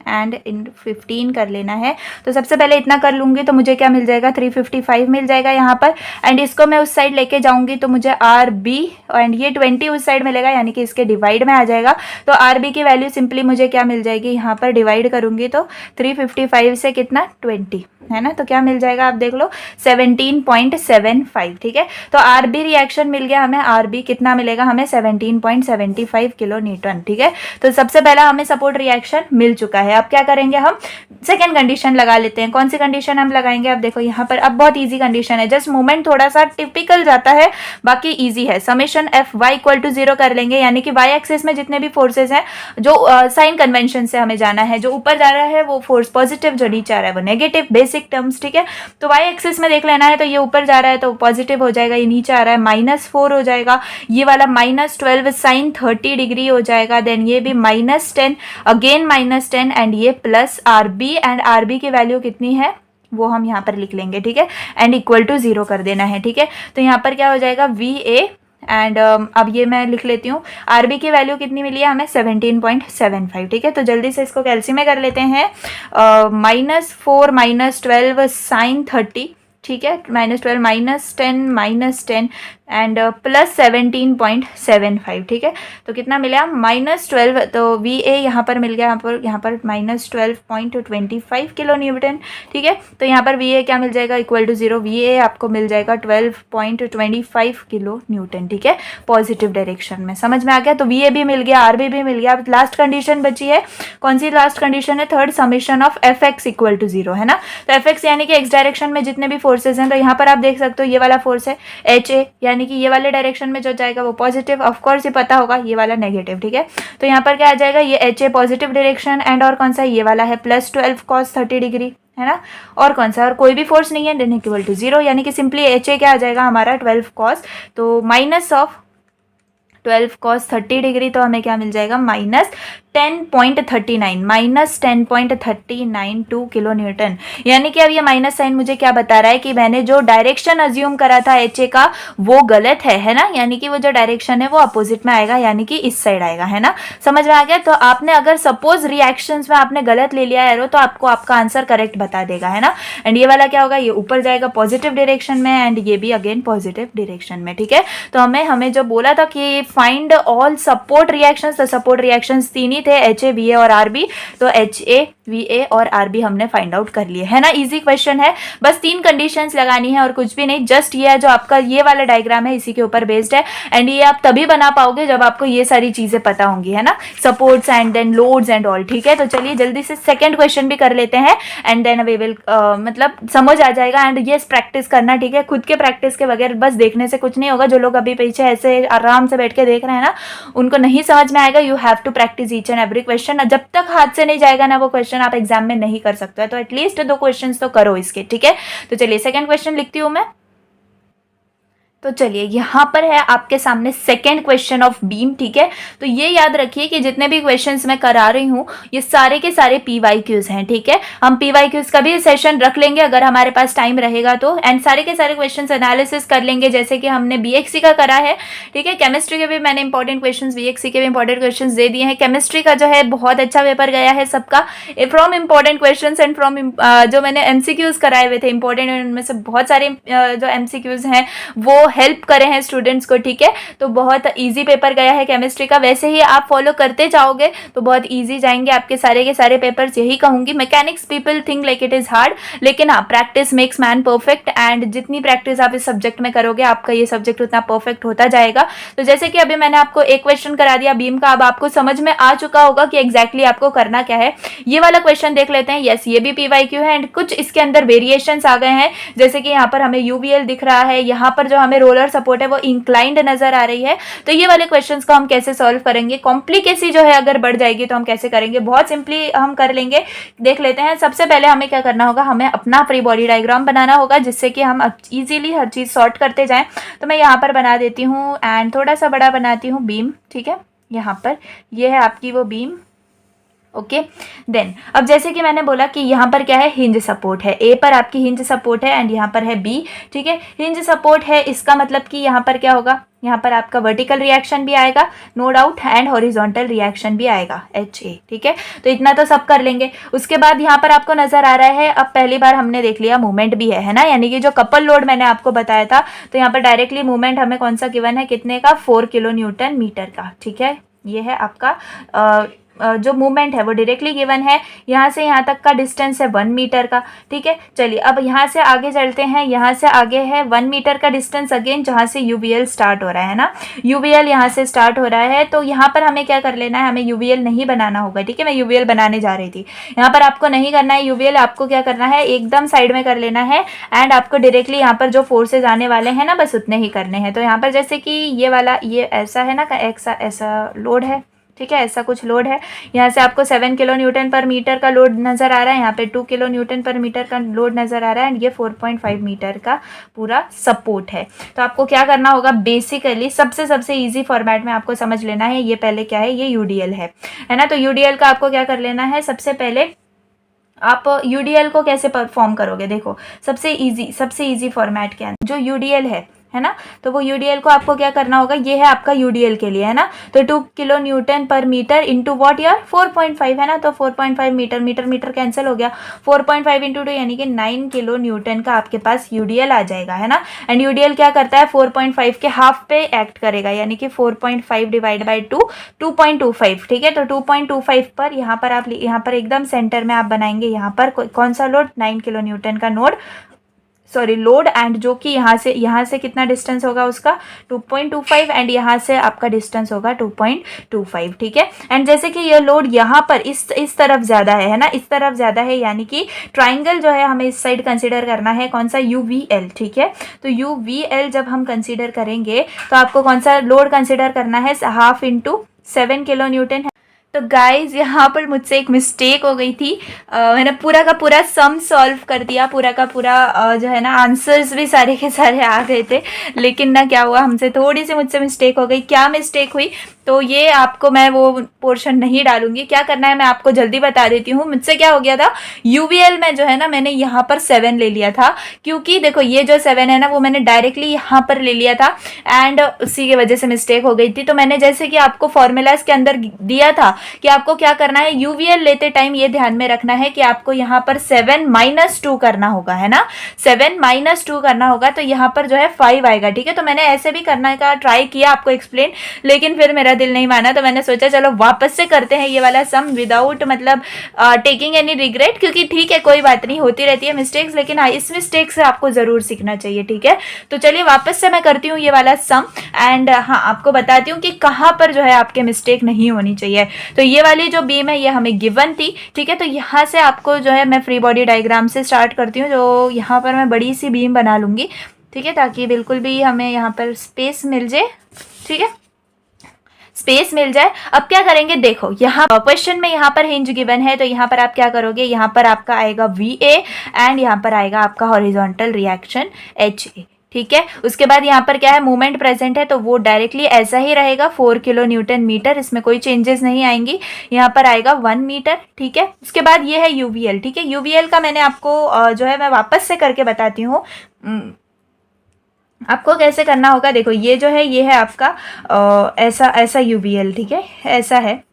एंड इन 15 कर लेना है। तो सबसे पहले इतना कर लूँगी तो मुझे क्या मिल जाएगा 355 मिल जाएगा यहाँ पर। एंड इसको मैं उस साइड लेके जाऊँगी तो मुझे आर बी एंड ये 20 उस साइड मिलेगा, यानी कि इसके डिवाइड में आ जाएगा। तो आर बी की वैल्यू सिंपली मुझे क्या मिल जाएगी, यहाँ पर डिवाइड करूँगी तो 355 से कितना 20 है ना, तो क्या मिल जाएगा आप देख लो 17.75, ठीक है। तो आर बी रिएक्शन मिल गया हमें, आर बी कितना मिलेगा हमें 17.75 किलो न्यूटन, ठीक है। तो सबसे पहला हमें सपोर्ट रिएक्शन मिल चुका है। अब क्या करेंगे हम, सेकेंड कंडीशन लगा लेते हैं। कौन सी कंडीशन हम लगाएंगे, अब देखो यहाँ पर अब बहुत ईजी कंडीशन है, जस्ट मोमेंट थोड़ा सा टिपिकल जाता है, बाकी ईजी है। Summation F Y equal to 0 कर लेंगे, यानी कि वाई एक्सिस में जितने भी फोर्सेज हैं, जो साइन कन्वेंशन से हमें जाना है, जो ऊपर जा रहा है वो फोर्स पॉजिटिव, जो नीचे आ रहा है वो नेगेटिव, बेसिक टर्म्स, ठीक है। तो वाई एक्सिस में देख लेना है, तो ये ऊपर जा रहा है तो पॉजिटिव हो जाएगा, ये नीचे आ रहा है -4 हो जाएगा, ये वाला -12 साइन 30 डिग्री हो जाएगा, देन ये भी -10 अगेन -10 एंड ये plus R B, and R B की वैल्यू कितनी है वो हम यहाँ पर लिख लेंगे, ठीक है, एंड इक्वल टू 0 कर देना है, ठीक है। तो यहाँ पर क्या हो जाएगा वी ए एंड अब ये मैं लिख लेती हूँ, आर बी की वैल्यू कितनी मिली है हमें 17.75, ठीक है। तो जल्दी से इसको कैल्सी में कर लेते हैं, -4 -12 साइन 30, ठीक है, -12 -10 एंड प्लस 17.75, ठीक है। तो कितना मिला -12, तो वी ए यहाँ पर मिल गया, यहाँ पर -12.25 किलो न्यूटन, ठीक है। तो यहाँ पर वी ए क्या मिल जाएगा इक्वल टू 0, वी ए आपको मिल जाएगा 12.25 किलो न्यूटन, ठीक है, पॉजिटिव डायरेक्शन में। समझ में आ गया। तो वी ए भी मिल गया, आर बी भी मिल गया। अब लास्ट कंडीशन बची है, कौन सी लास्ट कंडीशन है, third, summation of F X equal to 0 है ना। तो एफ एक्स यानी कि एक्स डायरेक्शन में जितने भी फोर्सेज हैं, तो यहाँ पर आप देख सकते हो ये वाला फोर्स है एच ए, यानी कि ये वाले डायरेक्शन में जो जाएगा वो पॉजिटिव, ऑफ कोर्स ये पता होगा, ये वाला नेगेटिव, ठीक है। तो यहाँ पर क्या आ जाएगा, ये H A positive direction, and और कौन सा ये वाला है +12 cos 30 डिग्री है ना, और कौन सा, और कोई भी फोर्स नहीं है, देन इक्वल टू 0, यानी कि सिंपली एच ए क्या आ जाएगा हमारा 12 cos, तो -12 cos 30 डिग्री, तो हमें क्या मिल जाएगा -10.39 किलो न्यूटन। यानी कि अब ये माइनस साइन मुझे क्या बता रहा है कि मैंने जो डायरेक्शन अज्यूम करा था एच ए का वो गलत है ना, यानी कि वो जो डायरेक्शन है वो अपोजिट में आएगा, यानी कि इस साइड आएगा, है ना। समझ में आ गया। तो आपने अगर सपोज रिएक्शंस में आपने गलत ले लिया एरो, तो आपको आपका आंसर करेक्ट बता देगा, है ना। एंड ये वाला क्या होगा, ये ऊपर जाएगा पॉजिटिव डायरेक्शन में, एंड ये भी अगेन पॉजिटिव डायरेक्शन में, ठीक है। तो हमें जो बोला था कि फाइंड ऑल सपोर्ट रिएक्शंस, तो सपोर्ट रिएक्शंस तीन थे, एच ए, वी ए और आर बी। तो एच ए, वी ए और आर बी हमने फाइंड आउट कर लिए, है ना। इजी क्वेश्चन है, बस 3 कंडीशंस लगानी है और कुछ भी नहीं। जस्ट ये है जो आपका ये वाला डायग्राम है, इसी के ऊपर बेस्ड है, एंड ये आप तभी बना पाओगे जब आपको ये सारी चीजें पता होंगी, है ना, supports and then loads and all, ठीक है। तो चलिए जल्दी से सेकंड क्वेश्चन भी कर लेते हैं, एंड देन वी विल मतलब समझ आ जाएगा। एंड ये प्रैक्टिस करना, ठीक है, खुद के प्रैक्टिस के बगैर बस देखने से कुछ नहीं होगा। जो लोग अभी पीछे ऐसे आराम से बैठ के देख रहे हैं ना, उनको नहीं समझ में आएगा। You have to practice each and every question. जब तक हाथ से नहीं जाएगा ना वो क्वेश्चन, आप एग्जाम में नहीं कर सकते हो, तो एटलीस्ट 2 क्वेश्चंस तो करो इसके, ठीक है। तो चलिए सेकंड क्वेश्चन लिखती हूं मैं। तो चलिए यहाँ पर है आपके सामने सेकंड क्वेश्चन ऑफ बीम, ठीक है। तो ये याद रखिए कि जितने भी क्वेश्चंस मैं करा रही हूँ ये सारे के सारे पीवाईक्यूज हैं, ठीक है। हम पीवाईक्यूज का भी सेशन रख लेंगे अगर हमारे पास टाइम रहेगा तो, एंड सारे के सारे क्वेश्चंस एनालिसिस कर लेंगे जैसे कि हमने बीएक्सी का करा है, ठीक है। केमिस्ट्री के भी मैंने इंपॉर्टेंट क्वेश्चन, बीएक्सी के भी इंपॉर्टेंट क्वेश्चन दे दिए हैं। केमिस्ट्री का जो है बहुत अच्छा पेपर गया है सबका, from important question and from जो मैंने एमसीक्यूज कराए हुए थे इंपॉर्टेंट, उनमें से बहुत सारे जो एमसीक्यूज हैं वो हेल्प करे हैं स्टूडेंट्स को, ठीक है। तो बहुत इजी पेपर गया है केमिस्ट्री का, वैसे ही आप फॉलो करते जाओगे तो बहुत इजी जाएंगे आपके सारे के सारे पेपर्स, यही कहूंगी। Mechanics people think like it is hard, लेकिन हाँ, practice makes man perfect, and जितनी प्रैक्टिस आप इस सब्जेक्ट में करोगे आपका ये सब्जेक्ट उतना परफेक्ट होता जाएगा। तो जैसे कि अभी मैंने आपको एक क्वेश्चन करा दिया बीम का, अब आपको समझ में आ चुका होगा कि एग्जैक्टली आपको करना क्या है। ये वाला क्वेश्चन देख लेते हैं। यस, ये भी पीवाईक्यू है एंड कुछ इसके अंदर वेरिएशंस आ गए हैं, जैसे कि यहाँ पर हमें यूवीएल दिख रहा है, यहाँ पर जो हमें रोलर सपोर्ट है वो इंक्लाइंड नजर आ रही है। तो ये वाले क्वेश्चंस को हम कैसे सॉल्व करेंगे, कॉम्प्लिकेसी जो है अगर बढ़ जाएगी तो हम कैसे करेंगे, बहुत सिंपली हम कर लेंगे। देख लेते हैं। सबसे पहले हमें क्या करना होगा, हमें अपना फ्री बॉडी डायग्राम बनाना होगा जिससे कि हम इजीली हर चीज सॉर्ट करते जाएं। तो मैं यहाँ पर बना देती हूँ एंड थोड़ा सा बड़ा बनाती हूँ बीम, ठीक है। यहाँ पर ये है आपकी वो बीम, ओके। देन अब जैसे कि मैंने बोला कि यहाँ पर क्या है, हिंज सपोर्ट है, ए पर आपकी हिंज सपोर्ट है एंड यहाँ पर है बी, ठीक है। हिंज सपोर्ट है, इसका मतलब कि यहाँ पर क्या होगा, यहाँ पर आपका वर्टिकल रिएक्शन भी आएगा no doubt, and horizontal reaction भी आएगा HA, ठीक है। तो इतना तो सब कर लेंगे। उसके बाद यहाँ पर आपको नजर आ रहा है, अब पहली बार हमने देख लिया मूवमेंट भी है ना, यानी कि जो कपल लोड मैंने आपको बताया था, तो यहाँ पर डायरेक्टली मूवमेंट हमें कौन सा गिवन है, कितने का, 4 किलो न्यूटन मीटर का, ठीक है। ये है आपका जो मूवमेंट है वो डायरेक्टली गिवन है। यहाँ से यहाँ तक का डिस्टेंस है 1 मीटर का, ठीक है। चलिए अब यहाँ से आगे चलते हैं। यहाँ से आगे है 1 मीटर का डिस्टेंस अगेन, जहाँ से यूवीएल स्टार्ट हो रहा है ना, यूवीएल यहाँ से स्टार्ट हो रहा है। तो यहाँ पर हमें क्या कर लेना है, हमें यूवीएल नहीं बनाना होगा, ठीक है। मैं यूवीएल बनाने जा रही थी, यहाँ पर आपको नहीं करना है यूवीएल, आपको क्या करना है, एकदम साइड में कर लेना है एंड आपको डायरेक्टली यहाँ पर जो फोर्सेज आने वाले हैं ना बस उतने ही करने हैं। तो यहाँ पर जैसे कि ये वाला, ये ऐसा है ना, ऐसा लोड है, ठीक है, ऐसा कुछ लोड है। यहाँ से आपको 7 किलो न्यूटन पर मीटर का लोड नजर आ रहा है, यहाँ पे 2 किलो न्यूटन पर मीटर का लोड नजर आ रहा है एंड ये 4.5 मीटर का पूरा सपोर्ट है। तो आपको क्या करना होगा, बेसिकली सबसे इजी फॉर्मेट में आपको समझ लेना है। ये पहले क्या है, ये यूडीएल है ना। तो यूडीएल का आपको क्या कर लेना है, सबसे पहले आप यूडीएल को कैसे परफॉर्म करोगे, देखो सबसे इजी फॉर्मेट के अंदर जो यूडीएल है ना, तो वो यूडीएल को आपको क्या करना होगा, ये है आपका यूडीएल के लिए, है ना। तो 2 किलो न्यूटन पर मीटर इंटू वॉट यार, 4.5 है ना, तो 4.5 मीटर कैंसिल हो गया, 4.5 इंटू 2 यानी कि 9 किलो न्यूटन का आपके पास यूडीएल आ जाएगा, है ना। एंड यूडीएल क्या करता है, 4.5 के हाफ पे एक्ट करेगा, यानी कि 4.5 डिवाइड बाई 2, 2.25, ठीक है। तो 2.25 पर यहाँ पर आप एकदम सेंटर में आप बनाएंगे यहाँ पर कौन सा लोड, 9 किलो न्यूटन का लोड, एंड जो कि यहाँ से कितना डिस्टेंस होगा उसका 2.25 एंड यहाँ से आपका डिस्टेंस होगा 2.25, ठीक है। एंड जैसे कि ये लोड यहाँ पर इस तरफ ज़्यादा है ना, इस तरफ ज़्यादा है, यानी कि ट्राइंगल जो है हमें इस साइड कंसीडर करना है, कौन सा, UVL, ठीक है। तो UVL जब हम कंसीडर करेंगे तो आपको कौन सा लोड कंसीडर करना है, 1/2 इंटू 7 किलो न्यूटन है। तो गाइज यहाँ पर मुझसे एक मिस्टेक हो गई थी, मैंने पूरा का पूरा सम सॉल्व कर दिया, पूरा का पूरा जो है ना आंसर्स भी सारे के सारे आ गए थे, लेकिन ना क्या हुआ, हमसे थोड़ी सी मुझसे मिस्टेक हो गई। क्या मिस्टेक हुई, तो ये आपको मैं वो पोर्शन नहीं डालूंगी, क्या करना है मैं आपको जल्दी बता देती हूँ। मुझसे क्या हो गया था, यूवीएल में जो है ना मैंने यहाँ पर 7 ले लिया था, क्योंकि देखो ये जो 7 है ना वो मैंने डायरेक्टली यहाँ पर ले लिया था एंड उसी की वजह से मिस्टेक हो गई थी। तो मैंने जैसे कि आपको फॉर्मूलाज के अंदर दिया था कि आपको क्या करना है, यूवीएल लेते टाइम ये ध्यान में रखना है कि आपको यहाँ पर 7 - 2 करना होगा, है ना, 7 - 2 करना होगा, तो यहाँ पर जो है 5 आएगा, ठीक है। तो मैंने ऐसे भी करने का ट्राई किया आपको एक्सप्लेन, लेकिन फिर मेरा दिल नहीं माना, तो मैंने सोचा चलो वापस से करते हैं ये वाला सम विदाउट मतलब टेकिंग एनी रिग्रेट, क्योंकि ठीक है कोई बात नहीं, होती रहती है मिस्टेक्स, लेकिन हाँ इस मिस्टेक से आपको जरूर सीखना चाहिए, ठीक है। तो चलिए वापस से मैं करती हूँ ये वाला सम एंड हाँ आपको बताती हूँ कि कहाँ पर जो है आपके मिस्टेक नहीं होनी चाहिए। तो ये वाली जो बीम है ये हमें गिवन थी, ठीक है। तो यहाँ से आपको जो है मैं फ्री बॉडी डायग्राम से स्टार्ट करती हूँ, जो यहाँ पर मैं बड़ी सी बीम बना लूंगी, ठीक है, ताकि बिल्कुल भी हमें यहाँ पर स्पेस मिल जाए, ठीक है, स्पेस मिल जाए। अब क्या करेंगे, देखो यहाँ क्वेश्चन में यहाँ पर हिंज गिवन है, तो यहाँ पर आप क्या करोगे, यहाँ पर आपका आएगा VA एंड यहाँ पर आएगा आपका हॉरिजॉन्टल रिएक्शन HA, ठीक है। उसके बाद यहाँ पर क्या है, मूवमेंट प्रेजेंट है तो वो डायरेक्टली ऐसा ही रहेगा 4 किलो न्यूटन मीटर, इसमें कोई चेंजेस नहीं आएंगी। यहाँ पर आएगा 1 मीटर, ठीक है। उसके बाद ये है यूवीएल, ठीक है। यूवीएल का मैंने आपको जो है मैं वापस से करके बताती हूँ आपको कैसे करना होगा। देखो ये जो है ये है आपका ऐसा यूवीएल, ठीक है, ऐसा है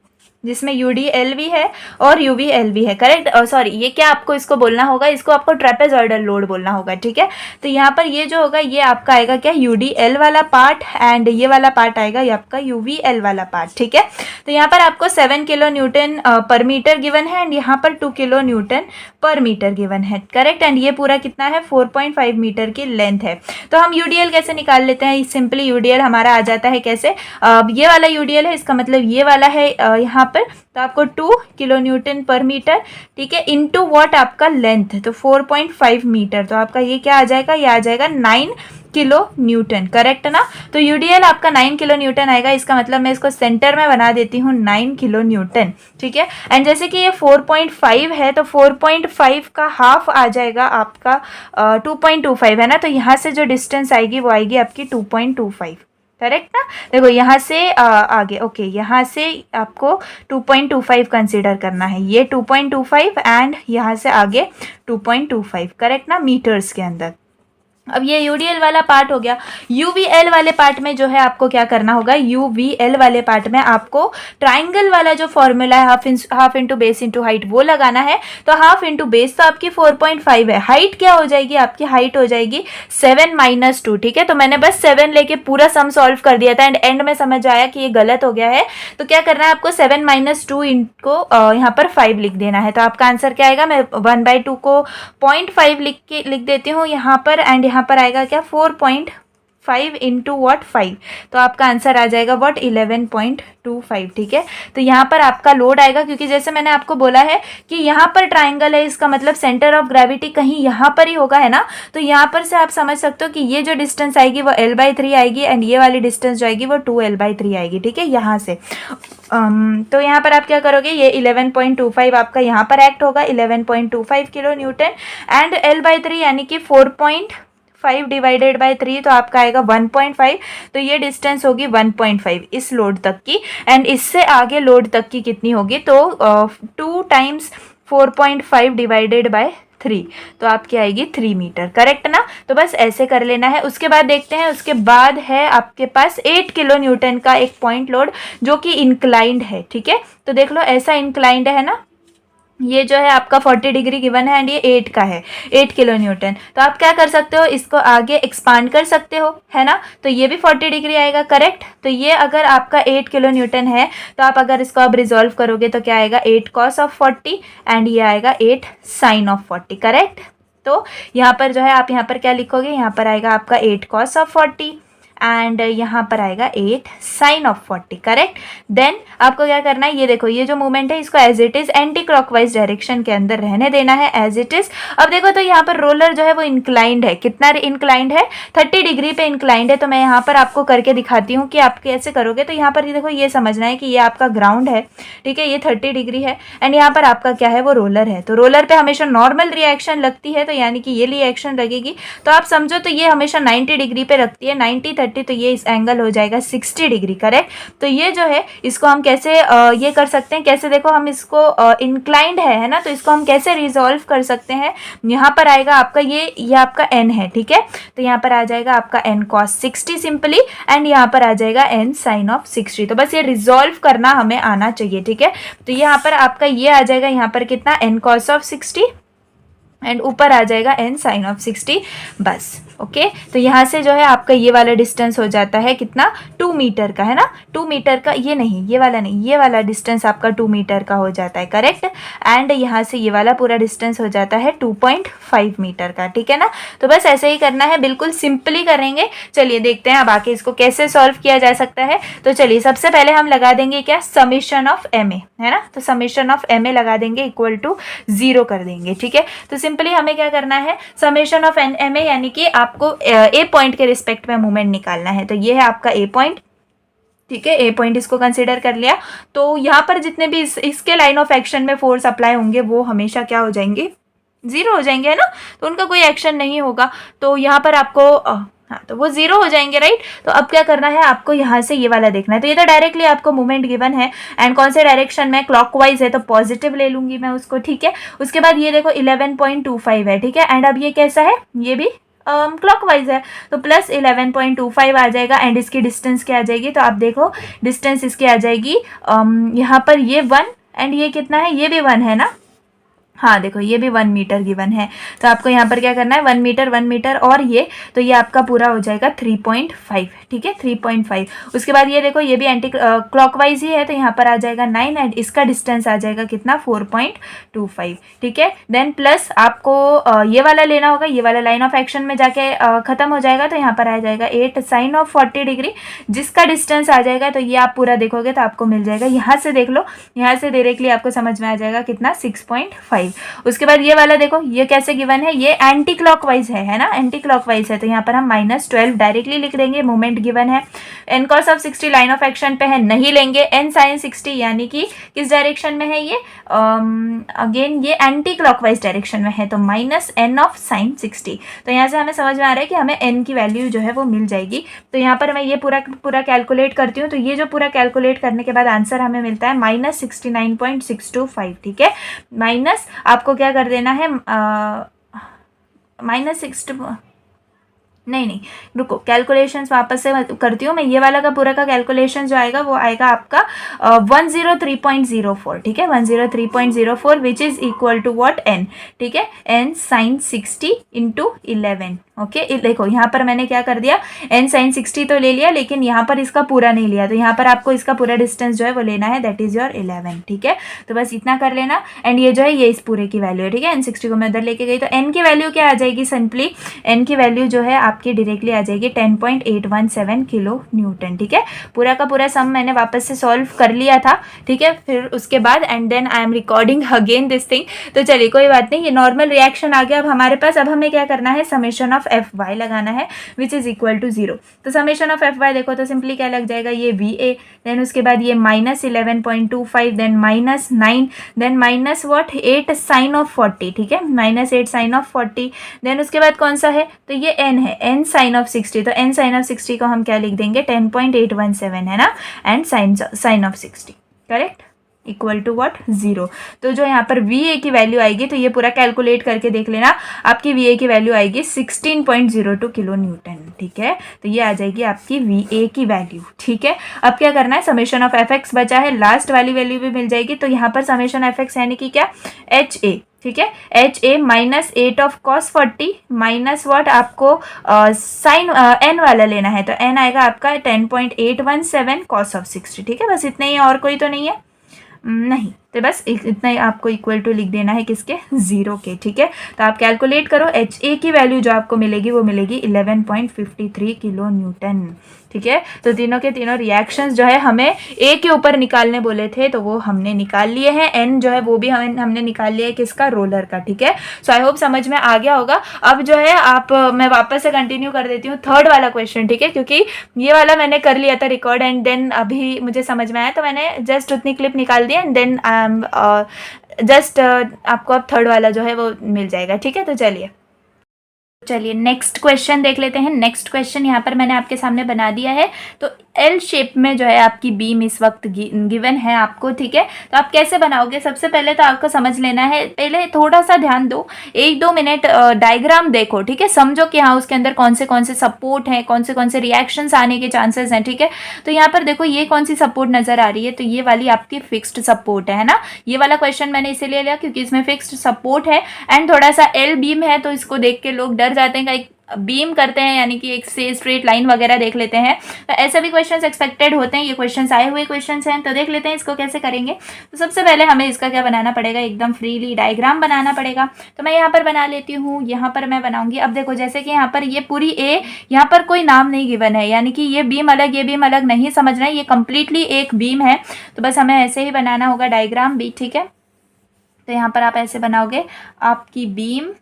जिसमें यूडीएल भी है और यूवीएल भी है, करेक्ट। सॉरी, ये क्या आपको इसको बोलना होगा, इसको आपको ट्रेपेजॉइडल लोड बोलना होगा, ठीक है। तो यहाँ पर ये जो होगा ये आपका आएगा क्या, यूडीएल वाला पार्ट, एंड ये वाला पार्ट आएगा ये आपका यूवीएल वाला पार्ट, ठीक है। तो यहाँ पर आपको 7 किलो न्यूटन पर मीटर गिवन है, एंड यहाँ पर 2 किलो न्यूटन पर मीटर गिवन है, करेक्ट। एंड ये पूरा कितना है, 4.5 मीटर की लेंथ है। तो हम यूडीएल कैसे निकाल लेते हैं, सिंपली यूडीएल हमारा आ जाता है कैसे, ये वाला यूडीएल है, इसका मतलब ये वाला है यहाँ पर, तो आपको 2 किलो न्यूटन पर मीटर, ठीक है, इनटू व्हाट आपका लेंथ, तो 4.5 मीटर, तो आपका ये क्या आ जाएगा, ये आ जाएगा 9 किलो न्यूटन, करेक्ट ना। तो यूडीएल आपका 9 किलो न्यूटन आएगा, इसका मतलब मैं इसको सेंटर में बना देती हूँ 9 किलो न्यूटन, ठीक है। एंड जैसे कि ये 4.5 है तो 4.5 का हाफ आ जाएगा आपका 2.25 है ना, तो यहाँ से जो डिस्टेंस आएगी वो आएगी आपकी 2.25, करेक्ट ना। देखो यहाँ से आगे, ओके, यहाँ से आपको 2.25 कंसीडर करना है, ये 2.25 एंड यहाँ से आगे 2.25, करेक्ट ना, मीटर्स के अंदर। अब ये यूडीएल वाला पार्ट हो गया। यूवीएल वाले पार्ट में जो है आपको क्या करना होगा, यूवीएल वाले पार्ट में आपको ट्राइंगल वाला जो फॉर्मूला है half into base into height वो लगाना है। तो हाफ इंटू बेस तो आपकी 4.5 है, हाइट क्या हो जाएगी आपकी, हाइट हो जाएगी 7 माइनस 2, ठीक है। तो मैंने बस 7 लेके पूरा सम सॉल्व कर दिया था, एंड में समझ आया कि ये गलत हो गया है। तो क्या करना है आपको, 7 माइनस 2 इनको यहाँ पर 5 लिख देना है। तो आपका आंसर क्या आएगा, मैं 1/2 को 0.5 लिख देती हूँ यहाँ पर, एंड यहाँ पर आएगा क्या, 4.5 इंटू वॉट 5, तो आपका आंसर आ जाएगा वॉट 11.25, ठीक है। तो यहाँ पर आपका लोड आएगा, क्योंकि जैसे मैंने आपको बोला है कि यहाँ पर ट्राइंगल है, इसका मतलब सेंटर ऑफ ग्रेविटी कहीं यहाँ पर ही होगा, है ना। तो यहाँ पर से आप समझ सकते हो कि ये जो डिस्टेंस आएगी वो L/3 आएगी, एंड ये वाली डिस्टेंस जो आएगी वो 2L/3 आएगी, ठीक है, यहाँ से। तो यहाँ पर आप क्या करोगे, ये 11.25 आपका यहाँ पर एक्ट होगा, 11.25 किलो न्यूटन, एंड L/3 यानी कि 4.5 डिवाइडेड बाय 3, तो आपका आएगा 1.5, तो ये डिस्टेंस होगी 1.5 इस लोड तक की, एंड इससे आगे लोड तक की कितनी होगी, तो 2 टाइम्स 4.5 डिवाइडेड बाय 3, तो आपकी आएगी 3 मीटर, करेक्ट ना। तो बस ऐसे कर लेना है। उसके बाद देखते हैं, उसके बाद है आपके पास 8 किलो न्यूटन का एक पॉइंट लोड जो कि इंक्लाइंड है, ठीक है। तो देख लो ऐसा इंक्लाइंड है ना, ये जो है आपका 40 डिग्री गिवन है, एंड ये 8 का है, 8 किलो न्यूटन। तो आप क्या कर सकते हो, इसको आगे एक्सपांड कर सकते हो, है ना। तो ये भी 40 डिग्री आएगा, करेक्ट। तो ये अगर आपका 8 किलो न्यूटन है तो आप अगर इसको अब रिजॉल्व करोगे तो क्या आएगा, 8 cos ऑफ 40, एंड ये आएगा 8 sin ऑफ 40, करेक्ट। तो यहाँ पर जो है आप यहाँ पर क्या लिखोगे, यहाँ पर आएगा आपका 8 cos ऑफ 40, एंड यहाँ पर आएगा 8 sin ऑफ 40, करेक्ट। देन आपको क्या करना है, ये देखो ये जो मूवमेंट है इसको as it is anti clockwise direction के अंदर रहने देना है, एज इट इज। अब देखो तो यहाँ पर रोलर जो है वो इंक्लाइंड है, कितना इंक्लाइंड है, 30 डिग्री पे इंक्लाइंड है। तो मैं यहाँ पर आपको करके दिखाती हूँ कि आप कैसे करोगे। तो यहाँ पर देखो ये समझना है कि ये आपका ग्राउंड है, ठीक है, ये 30 डिग्री है, एंड यहाँ पर आपका क्या है, वो रोलर है। तो रोलर पे हमेशा नॉर्मल रिएक्शन लगती है, तो यानी कि ये रिएक्शन लगेगी, तो आप समझो तो ये हमेशा 90 डिग्री पे रखती है, 90 30, तो ये इस एंगल हो जाएगा 60 डिग्री, करेक्ट। तो ये जो है इसको हम कैसे ये कर सकते हैं, कैसे, देखो हम इसको इंक्लाइंड है ना, तो इसको हम कैसे रिजॉल्व कर सकते हैं। यहाँ पर आएगा आपका ये आपका n है, ठीक है। तो यहाँ पर आ जाएगा आपका n cos 60 सिंपली, एंड यहाँ पर आ जाएगा n sin ऑफ 60। तो बस ये रिजॉल्व करना हमें आना चाहिए, ठीक है। तो यहाँ पर आपका ये आ जाएगा, यहाँ पर कितना n cos ऑफ 60, एंड ऊपर आ जाएगा n sin ऑफ 60, बस। ओके, तो यहाँ से जो है आपका ये वाला डिस्टेंस हो जाता है कितना, 2 मीटर का, है ना। 2 मीटर का, ये नहीं, ये वाला नहीं, ये वाला डिस्टेंस आपका 2 मीटर का हो जाता है, करेक्ट। एंड यहाँ से ये वाला पूरा डिस्टेंस हो जाता है 2.5 मीटर का, ठीक है ना। तो बस ऐसे ही करना है, बिल्कुल सिंपली करेंगे। चलिए देखते हैं अब आके इसको कैसे सॉल्व किया जा सकता है। तो चलिए सबसे पहले हम लगा देंगे क्या, समेशन ऑफ MA, है ना। तो समेशन ऑफ MA लगा देंगे, इक्वल टू 0 कर देंगे, ठीक है। तो सिंपली हमें क्या करना है, समेशन ऑफ MA यानी कि आपको ए पॉइंट के रिस्पेक्ट में मूवमेंट निकालना है। तो ये है आपका ए पॉइंट, ठीक है, ए पॉइंट इसको कंसीडर कर लिया। तो यहाँ पर जितने भी इसके लाइन ऑफ एक्शन में फोर्स अप्लाई होंगे वो हमेशा क्या हो जाएंगे, 0 हो जाएंगे, है ना। तो उनका कोई एक्शन नहीं होगा। तो यहाँ पर आपको हाँ, तो वो 0 हो जाएंगे, राइट। तो अब क्या करना है आपको, यहाँ से ये वाला देखना है। तो ये तो डायरेक्टली आपको मूवमेंट गिवन है एंड कौन से डायरेक्शन में, क्लॉकवाइज है तो पॉजिटिव ले लूंगी मैं उसको, ठीक है। उसके बाद ये देखो 11.25 है, ठीक है। एंड अब ये कैसा है, ये भी क्लॉकवाइज है, तो प्लस 11.25 आ जाएगा। एंड इसकी डिस्टेंस क्या आ जाएगी, तो आप देखो डिस्टेंस इसकी आ जाएगी यहाँ पर ये 1 एंड ये कितना है, ये भी 1 है ना। हाँ देखो ये भी 1 मीटर गिवन है, तो आपको यहाँ पर क्या करना है 1 मीटर और ये, तो ये आपका पूरा हो जाएगा 3.5, ठीक है 3.5। उसके बाद ये देखो ये भी एंटी क्लॉकवाइज ही है, तो यहाँ पर आ जाएगा 9 एंड इसका डिस्टेंस आ जाएगा कितना 4.25, ठीक है। देन प्लस आपको ये वाला लेना होगा, ये वाला लाइन ऑफ एक्शन में जाके खत्म हो जाएगा, तो यहाँ पर आ जाएगा 8 साइन ऑफ 40 डिग्री, जिसका डिस्टेंस आ जाएगा, तो ये आप पूरा देखोगे तो आपको मिल जाएगा। यहाँ से देख लो, यहाँ से डायरेक्टली आपको समझ में आ जाएगा कितना 6.5। उसके बाद ये वाला देखो ये कैसे गिवन है, ये एंटी क्लॉकवाइज है ना, एंटी क्लॉकवाइज है, तो यहाँ पर हम -12 डायरेक्टली लिख देंगे, मोमेंट गिवन है। N cos of 60 line of action पे है, नहीं लेंगे। एन साइन 60 यानी कि किस डायरेक्शन में है ये, अगेन ये एंटी क्लॉकवाइज डायरेक्शन में है, तो -n ऑफ साइन 60। तो यहाँ से हमें समझ में आ रहा है कि हमें n की वैल्यू जो है वो मिल जाएगी। तो यहाँ पर मैं ये पूरा कैलकुलेट करती हूँ, तो ये जो पूरा कैलकुलेट करने के बाद आंसर हमें मिलता है -69.625, ठीक है। माइनस आपको क्या कर देना है, -6 नहीं रुको, कैलकुलेशंस वापस से करती हूँ मैं। ये वाला का पूरा का कैलकुलेशन जो आएगा वो आएगा आपका 103.04, ठीक है 103.04 which is equal to what n, ठीक है n साइन 60 इंटू 11, ओके। देखो यहाँ पर मैंने क्या कर दिया, n साइन 60 तो ले लिया, लेकिन यहाँ पर इसका पूरा नहीं लिया, तो यहाँ पर आपको इसका पूरा डिस्टेंस जो है वो लेना है, दैट इज योर 11, ठीक है। तो बस इतना कर लेना एंड ये जो है ये इस पूरे की वैल्यू है, ठीक है। n 60 को मैं उधर लेके गई, तो n की वैल्यू क्या आ जाएगी, सिंपली n की वैल्यू जो है आपकी डायरेक्टली आ जाएगी 10.817 किलो न्यूटन, ठीक है। पूरा का पूरा सम मैंने वापस से सॉल्व कर लिया था, ठीक है। फिर उसके बाद and then I am recording again this thing. तो चलिए कोई बात नहीं, ये नॉर्मल रिएक्शन आ गया अब हमारे पास। अब हमें क्या करना है, समेशन ऑफ एफ वाई लगाना है विच इज इक्वल टू 0। तो समेशन ऑफ एफ वाई देखो तो सिंपली क्या लग जाएगा, ये वी ए, देन उसके बाद ये -11.25, देन -9, देन -8 साइन ऑफ 40, ठीक है -8 साइन ऑफ 40। देन उसके बाद कौन सा है, तो ये n है, n साइन ऑफ 60, तो n साइन ऑफ 60 को हम क्या लिख देंगे 10.817 है ना, and sine of 60 correct equal to what 0। तो जो यहाँ पर VA की वैल्यू आएगी, तो ये पूरा कैलकुलेट करके देख लेना, आपकी VA की वैल्यू आएगी 16.02 किलो न्यूटन, ठीक है। तो ये आ जाएगी आपकी VA की वैल्यू, ठीक है। अब क्या करना है, समेशन ऑफ FX बचा है, लास्ट वाली वैल्यू भी मिल जाएगी। तो यहाँ पर समेशन FX यानी कि क्या HA, ठीक है HA -8 of cos 40 minus what आपको साइन n वाला लेना है, तो n आएगा आपका 10.817 cos ऑफ 60, ठीक है। बस इतना ही, और कोई तो नहीं है, नहीं, तो बस इतना ही आपको इक्वल टू लिख देना है किसके 0 के, ठीक है। तो आप कैलकुलेट करो, HA की वैल्यू जो आपको मिलेगी वो मिलेगी 11.53 किलो न्यूटन, ठीक है। तो तीनों के तीनों रिएक्शंस जो है हमें A के ऊपर निकालने बोले थे, तो वो हमने निकाल लिए हैं। N जो है वो भी हमने निकाल लिया है किसका, रोलर का, ठीक है। सो आई होप समझ में आ गया होगा। अब जो है आप मैं वापस से कंटिन्यू कर देती हूँ थर्ड वाला क्वेश्चन, ठीक है, क्योंकि ये वाला मैंने कर लिया था रिकॉर्ड एंड देन अभी मुझे समझ में आया, तो मैंने जस्ट उतनी क्लिप निकाल दी एंड देन जस्ट आपको अब थर्ड वाला जो है वो मिल जाएगा, ठीक है। तो चलिए नेक्स्ट क्वेश्चन देख लेते हैं। नेक्स्ट क्वेश्चन यहाँ पर मैंने आपके सामने बना दिया है। तो एल शेप में जो है आपकी बीम इस वक्त गिवन है आपको, ठीक है। तो आप कैसे बनाओगे, सबसे पहले तो आपको समझ लेना है, पहले थोड़ा सा ध्यान दो, 1-2 मिनट डायग्राम देखो, ठीक है, समझो कि हाँ उसके अंदर कौन से सपोर्ट हैं, कौन से रिएक्शंस आने के चांसेस हैं, ठीक है। तो यहाँ पर देखो ये कौन सी सपोर्ट नजर आ रही है, तो ये वाली आपकी फिक्स्ड सपोर्ट है ना। ये वाला क्वेश्चन मैंने इसीलिए लिया क्योंकि इसमें फिक्स्ड सपोर्ट है एंड थोड़ा सा एल बीम है, तो इसको देख के लोग डर जाते हैं, एक बीम करते हैं यानी कि एक से स्ट्रेट लाइन वगैरह देख लेते हैं, तो ऐसे भी क्वेश्चंस एक्सपेक्टेड होते हैं। ये क्वेश्चंस आए हुए क्वेश्चंस हैं, तो देख लेते हैं इसको कैसे करेंगे। तो सबसे पहले हमें इसका क्या बनाना पड़ेगा, एकदम फ्रीली डायग्राम बनाना पड़ेगा। तो मैं यहाँ पर बना लेती हूँ, यहाँ पर मैं बनाऊंगी। अब देखो जैसे कि यहाँ पर ये पूरी ए, यहाँ पर कोई नाम नहीं गिवन है, यानी कि ये बीम अलग ये बीम अलग नहीं समझना है, ये कंप्लीटली एक बीम है। तो बस हमें ऐसे ही बनाना होगा डायग्राम भी, ठीक है। तो यहाँ पर आप ऐसे बनाओगे आपकी बीम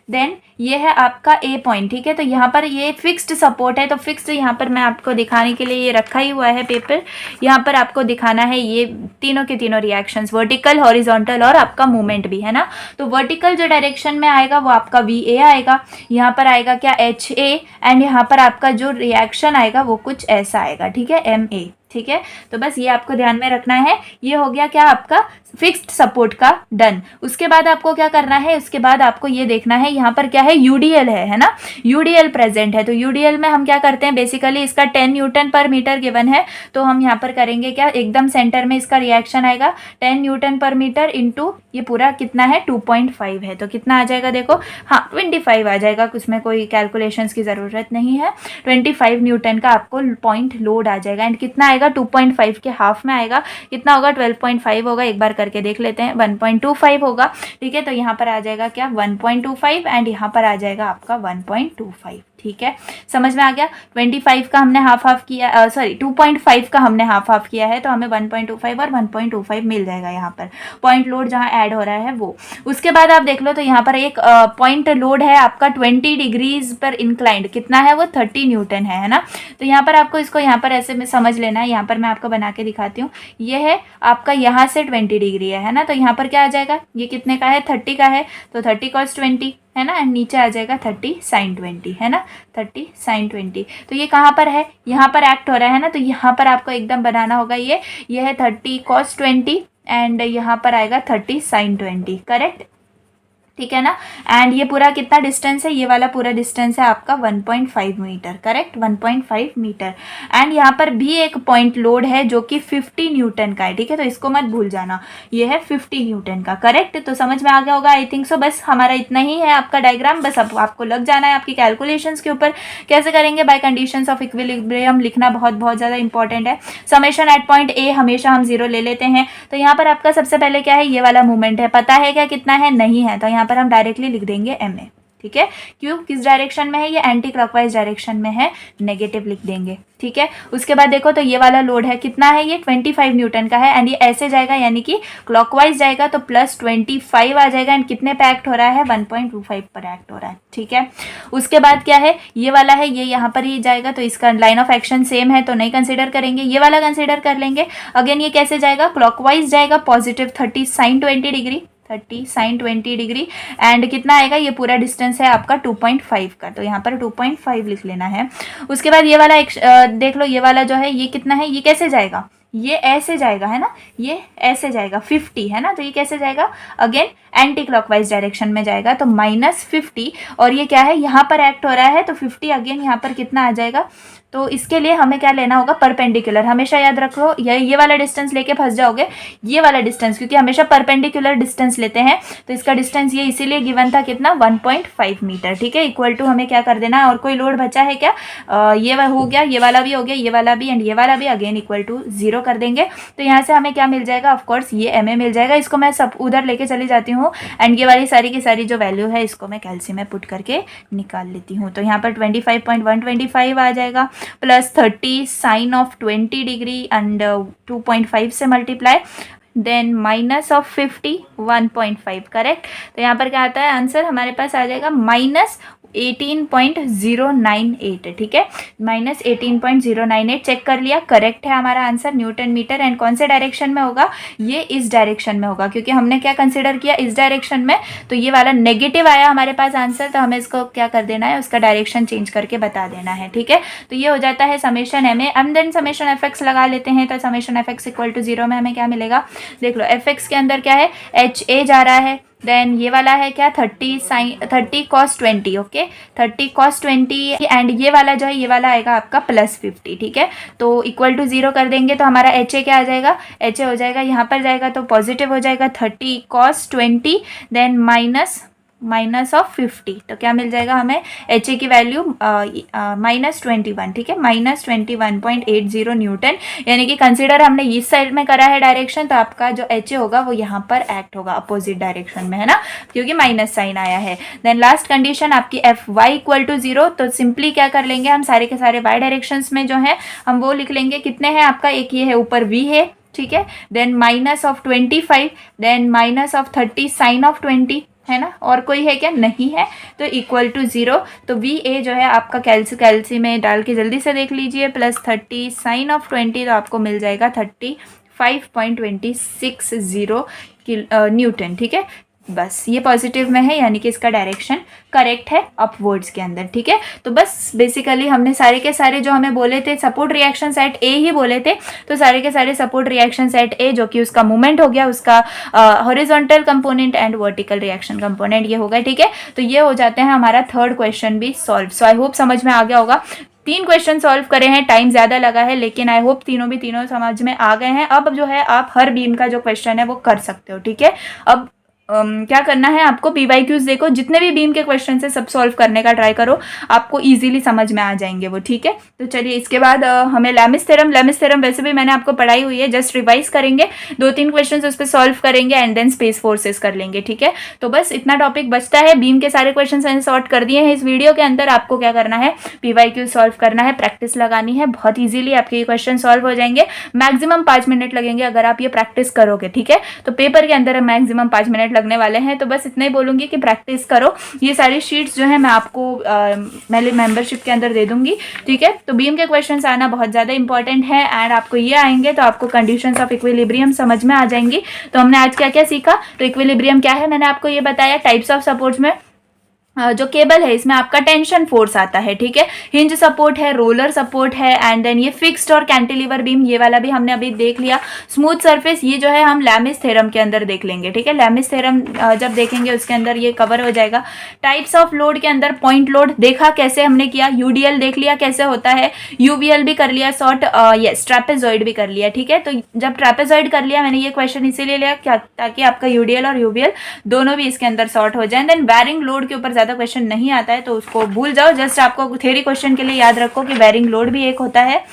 देन ये है आपका ए पॉइंट, ठीक है। तो यहाँ पर ये फिक्स्ड सपोर्ट है, तो फिक्स्ड यहाँ पर मैं आपको दिखाने के लिए ये रखा ही हुआ है पेपर। यहाँ पर आपको दिखाना है ये तीनों के तीनों रिएक्शंस, वर्टिकल, हॉरिजॉन्टल और आपका मूवमेंट भी, है ना। तो वर्टिकल जो डायरेक्शन में आएगा वो आपका वी ए आएगा, यहाँ पर आएगा क्या एच ए, एंड यहाँ पर आपका जो रिएक्शन आएगा वो कुछ ऐसा आएगा, ठीक है, एम ए, ठीक है। तो बस ये आपको ध्यान में रखना है। ये हो गया क्या आपका फिक्स्ड सपोर्ट का डन। उसके बाद आपको क्या करना है, उसके बाद आपको ये देखना है यहाँ पर क्या है, यूडीएल है ना, यूडीएल प्रेजेंट है। तो यूडीएल में हम क्या करते हैं, बेसिकली इसका 10 न्यूटन पर मीटर गिवन है, तो हम यहाँ पर करेंगे क्या, एकदम सेंटर में इसका रिएक्शन आएगा 10 न्यूटन पर मीटर इंटू ये पूरा कितना है 2.5 है, तो कितना आ जाएगा देखो, हाँ 25 आ जाएगा, उसमें कोई कैलकुलेशंस की ज़रूरत नहीं है। 25 न्यूटन का आपको पॉइंट लोड आ जाएगा, एंड कितना आएगा 2.5 के हाफ में आएगा, कितना होगा 12.5 होगा, एक बार करके देख लेते हैं, 1.25 होगा, ठीक है। तो यहाँ पर आ जाएगा क्या 1.25 एंड यहाँ पर आ जाएगा आपका 1.25, ठीक है, समझ में आ गया। 25 का हमने हाफ हाफ किया, सॉरी 2.5 का हमने हाफ हाफ किया है, तो हमें 1.25 और 1.25 मिल जाएगा यहाँ पर पॉइंट लोड जहाँ ऐड हो रहा है वो। उसके बाद आप देख लो तो यहाँ पर एक पॉइंट लोड है आपका 20 डिग्रीज पर इंक्लाइंड, कितना है वो 30 न्यूटन है ना। तो यहाँ पर आपको इसको यहाँ पर ऐसे में समझ लेना है, यहाँ पर मैं आपको बना के दिखाती हूँ। ये है आपका यहाँ से 20 डिग्री है ना, तो यहाँ पर क्या आ जाएगा, ये कितने का है 30 का है, तो 30 cos 20 है ना, एंड नीचे आ जाएगा 30 sin 20 है ना, 30 sin 20। तो ये कहाँ पर है, यहाँ पर एक्ट हो रहा है ना, तो यहाँ पर आपको एकदम बनाना होगा, ये है 30 cos 20 एंड यहाँ पर आएगा 30 sin 20, करेक्ट, ठीक है ना। एंड ये पूरा कितना डिस्टेंस है, ये वाला पूरा डिस्टेंस है आपका 1.5 मीटर, करेक्ट, 1.5 मीटर। एंड यहाँ पर भी एक पॉइंट लोड है जो कि 50 न्यूटन का है, ठीक है, तो इसको मत भूल जाना, ये है 50 न्यूटन का, करेक्ट। तो समझ में आ गया होगा आई थिंक सो। बस हमारा इतना ही है आपका डायग्राम, बस अब आपको लग जाना है आपकी कैलकुलेशंस के ऊपर कैसे करेंगे। बाय कंडीशंस ऑफ इक्विलिब्रियम लिखना बहुत ज़्यादा इंपॉर्टेंट है। समेशन एट पॉइंट ए हमेशा हम 0 ले लेते हैं। तो यहाँ पर आपका सबसे पहले क्या है, ये वाला मूवमेंट है, पता है क्या कितना है, नहीं है, तो यहाँ पर हम डायरेक्टली लिख देंगे एम ए, ठीक है। क्यों, किस डायरेक्शन में है, ये एंटी क्लॉकवाइज डायरेक्शन में है, नेगेटिव लिख देंगे, ठीक है। उसके बाद देखो तो ये वाला लोड है, कितना है, ये 25 न्यूटन का है, एंड ये ऐसे जाएगा यानी कि क्लॉकवाइज जाएगा, तो +25 आ जाएगा, एंड कितने पे एक्ट हो रहा है 1.25 पर एक्ट हो रहा है, ठीक है। उसके बाद क्या है, ये वाला है, ये यहाँ पर ही जाएगा, तो इसका लाइन ऑफ एक्शन सेम है तो नहीं कंसिडर करेंगे, ये वाला कंसिडर कर लेंगे। अगेन ये कैसे जाएगा, क्लॉकवाइज जाएगा, positive 30 sin 20 degree, 30 sin 20 degree, and कितना आएगा, ये पूरा डिस्टेंस है आपका 2.5 का, तो यहाँ पर 2.5 लिख लेना है। उसके बाद ये वाला देख लो, ये वाला जो है ये कितना है, ये कैसे जाएगा, ये ऐसे जाएगा है ना, ये ऐसे जाएगा 50 है ना, तो ये कैसे जाएगा, अगेन एंटी क्लॉकवाइज डायरेक्शन में जाएगा, तो -50, और ये क्या है, यहाँ पर एक्ट हो रहा है, तो 50 अगेन यहाँ पर कितना आ जाएगा। तो इसके लिए हमें क्या लेना होगा, परपेंडिकुलर, हमेशा याद रखो, ये वाला डिस्टेंस लेके फंस जाओगे, ये वाला डिस्टेंस, क्योंकि हमेशा परपेंडिकुलर डिस्टेंस लेते हैं, तो इसका डिस्टेंस ये इसीलिए गिवन था कितना 1.5 मीटर, ठीक है, इक्वल टू हमें क्या कर देना है, और कोई लोड बचा है क्या, ये हो गया, ये वाला भी हो गया, ये वाला भी एंड ये वाला भी, अगेन इक्वल टू 0 कर देंगे। तो यहाँ से हमें क्या मिल जाएगा, ऑफकोर्स ये एम ए मिल जाएगा, इसको मैं सब उधर लेके चली जाती हूँ, एंड ये वाली सारी की सारी जो वैल्यू है इसको मैं कैल्सी में पुट करके निकाल लेती हूँ। तो यहाँ पर 25.125 आ जाएगा, +30 sin of 20 डिग्री एंड 2.5 से मल्टीप्लाई, देन -50 1.5, करेक्ट। तो यहाँ पर क्या आता है आंसर, हमारे पास आ जाएगा -18.098, ठीक है, -18.098 चेक कर लिया, करेक्ट है हमारा आंसर, न्यूटन मीटर। एंड कौन से डायरेक्शन में होगा, ये इस डायरेक्शन में होगा, क्योंकि हमने क्या कंसिडर किया इस डायरेक्शन में, तो ये वाला नेगेटिव आया हमारे पास आंसर, तो हमें इसको क्या कर देना है, उसका डायरेक्शन चेंज करके बता देना है, ठीक है। तो ये हो जाता है summation M A, and then summation F X लगा लेते हैं, तो summation F X equal to 0 में हमें क्या मिलेगा, देख लो एफ एक्स के अंदर क्या है, एच ए जा रहा है, देन ये वाला है क्या 30 cos 20, ओके 30 cos 20, एंड ये वाला जो है ये वाला आएगा आपका +50, ठीक है। तो इक्वल टू 0 कर देंगे, तो हमारा एच ए क्या आ जाएगा, एच ए हो जाएगा यहाँ पर जाएगा तो पॉजिटिव हो जाएगा 30 cos 20, देन -50, तो क्या मिल जाएगा हमें, एच ए की वैल्यू -21, ठीक है, -21.80 न्यूटन, यानी कि कंसिडर हमने इस साइड में करा है डायरेक्शन, तो आपका जो एच ए होगा वो यहाँ पर एक्ट होगा अपोजिट डायरेक्शन में, है ना, क्योंकि माइनस साइन आया है। देन लास्ट कंडीशन आपकी एफ वाई इक्वल टू 0, तो सिंपली क्या कर लेंगे हम, सारे के सारे वाई डायरेक्शन में जो है हम वो लिख लेंगे, कितने हैं आपका, एक ये है ऊपर v है, ठीक है, देन -25, देन -30 sin of 20, है ना, और कोई है क्या, नहीं है, तो इक्वल टू 0। तो VA जो है आपका कैल्सी में डाल के जल्दी से देख लीजिए, +30 साइन ऑफ 20, तो आपको मिल जाएगा 35.260 न्यूटन। ठीक है, बस ये पॉजिटिव में है, यानी कि इसका डायरेक्शन करेक्ट है अपवर्ड्स के अंदर। ठीक है, तो बस बेसिकली हमने सारे के सारे जो हमें बोले थे सपोर्ट रिएक्शन सेट ए ही बोले थे, तो सारे के सारे सपोर्ट रिएक्शन सेट ए जो कि उसका मूवमेंट हो गया, उसका horizontal component and vertical reaction component ये हो गया। ठीक है, तो ये हो जाते हैं हमारा थर्ड क्वेश्चन भी सॉल्व। सो आई होप समझ में आ गया होगा। 3 क्वेश्चन सॉल्व करे हैं, टाइम ज़्यादा लगा है, लेकिन आई होप तीनों समझ में आ गए हैं। अब जो है आप हर बीम का जो क्वेश्चन है वो कर सकते हो। ठीक है, अब क्या करना है आपको, PYQs देखो, जितने भी बीम के क्वेश्चन है सब सॉल्व करने का ट्राई करो, आपको इजीली समझ में आ जाएंगे वो। ठीक है, तो चलिए इसके बाद हमें लैमिस थ्योरम वैसे भी मैंने आपको पढ़ाई हुई है, जस्ट रिवाइज करेंगे, 2-3 क्वेश्चन उस पर सॉल्व करेंगे एंड देन स्पेस फोर्सेस कर लेंगे। ठीक है, तो बस इतना टॉपिक बचता है। बीम के सारे क्वेश्चन मैंने सॉर्ट कर दिए हैं इस वीडियो के अंदर। आपको क्या करना है, PYQ सॉल्व करना है, प्रैक्टिस लगानी है, बहुत ईजिली आपके ये क्वेश्चन सॉल्व हो जाएंगे। मैक्सिमम 5 मिनट लगेंगे अगर आप ये प्रैक्टिस करोगे। ठीक है, तो पेपर के अंदर मैक्सिमम 5 मिनट लगने वाले हैं, तो बस इतना ही बोलूंगी कि प्रैक्टिस करो। ये सारी शीट्स जो है मैं आपको मेरे मेंबरशिप के अंदर दे दूंगी। ठीक है, तो बीम के क्वेश्चंस आना बहुत ज़्यादा इंपॉर्टेंट है एंड आपको ये आएंगे तो आपको कंडीशंस ऑफ इक्विलिब्रियम समझ में आ जाएंगी। तो हमने आज क्या क्या सीखा, तो इक्विलिब्रियम क्या है मैंने आपको ये बताया, टाइप्स ऑफ सपोर्ट्स में जो केबल है इसमें आपका टेंशन फोर्स आता है। ठीक है, हिंज सपोर्ट है, रोलर सपोर्ट है एंड देन ये फिक्स्ड और कैंटिलीवर बीम, ये वाला भी हमने अभी देख लिया। स्मूथ सरफेस ये जो है हम लैमिस थ्योरम के अंदर देख लेंगे। ठीक है, लैमिस थ्योरम जब देखेंगे उसके अंदर ये कवर हो जाएगा। टाइप्स ऑफ लोड के अंदर पॉइंट लोड देखा कैसे हमने किया, UDL देख लिया कैसे होता है, UVL भी कर लिया शॉर्ट, यस ट्रैपेजॉइड भी कर लिया। ठीक है, तो जब ट्रैपेजॉइड कर लिया मैंने ये क्वेश्चन इसीलिए लिया क्या, ताकि आपका UDL और UVL दोनों भी इसके अंदर शॉर्ट हो जाए। देन बैरिंग लोड के ऊपर ज्यादा क्वेश्चन नहीं आता है तो उसको भूल जाओ, जस्ट आपको थ्योरी क्वेश्चन के लिए याद रखो कि बेरिंग लोड भी एक होता है।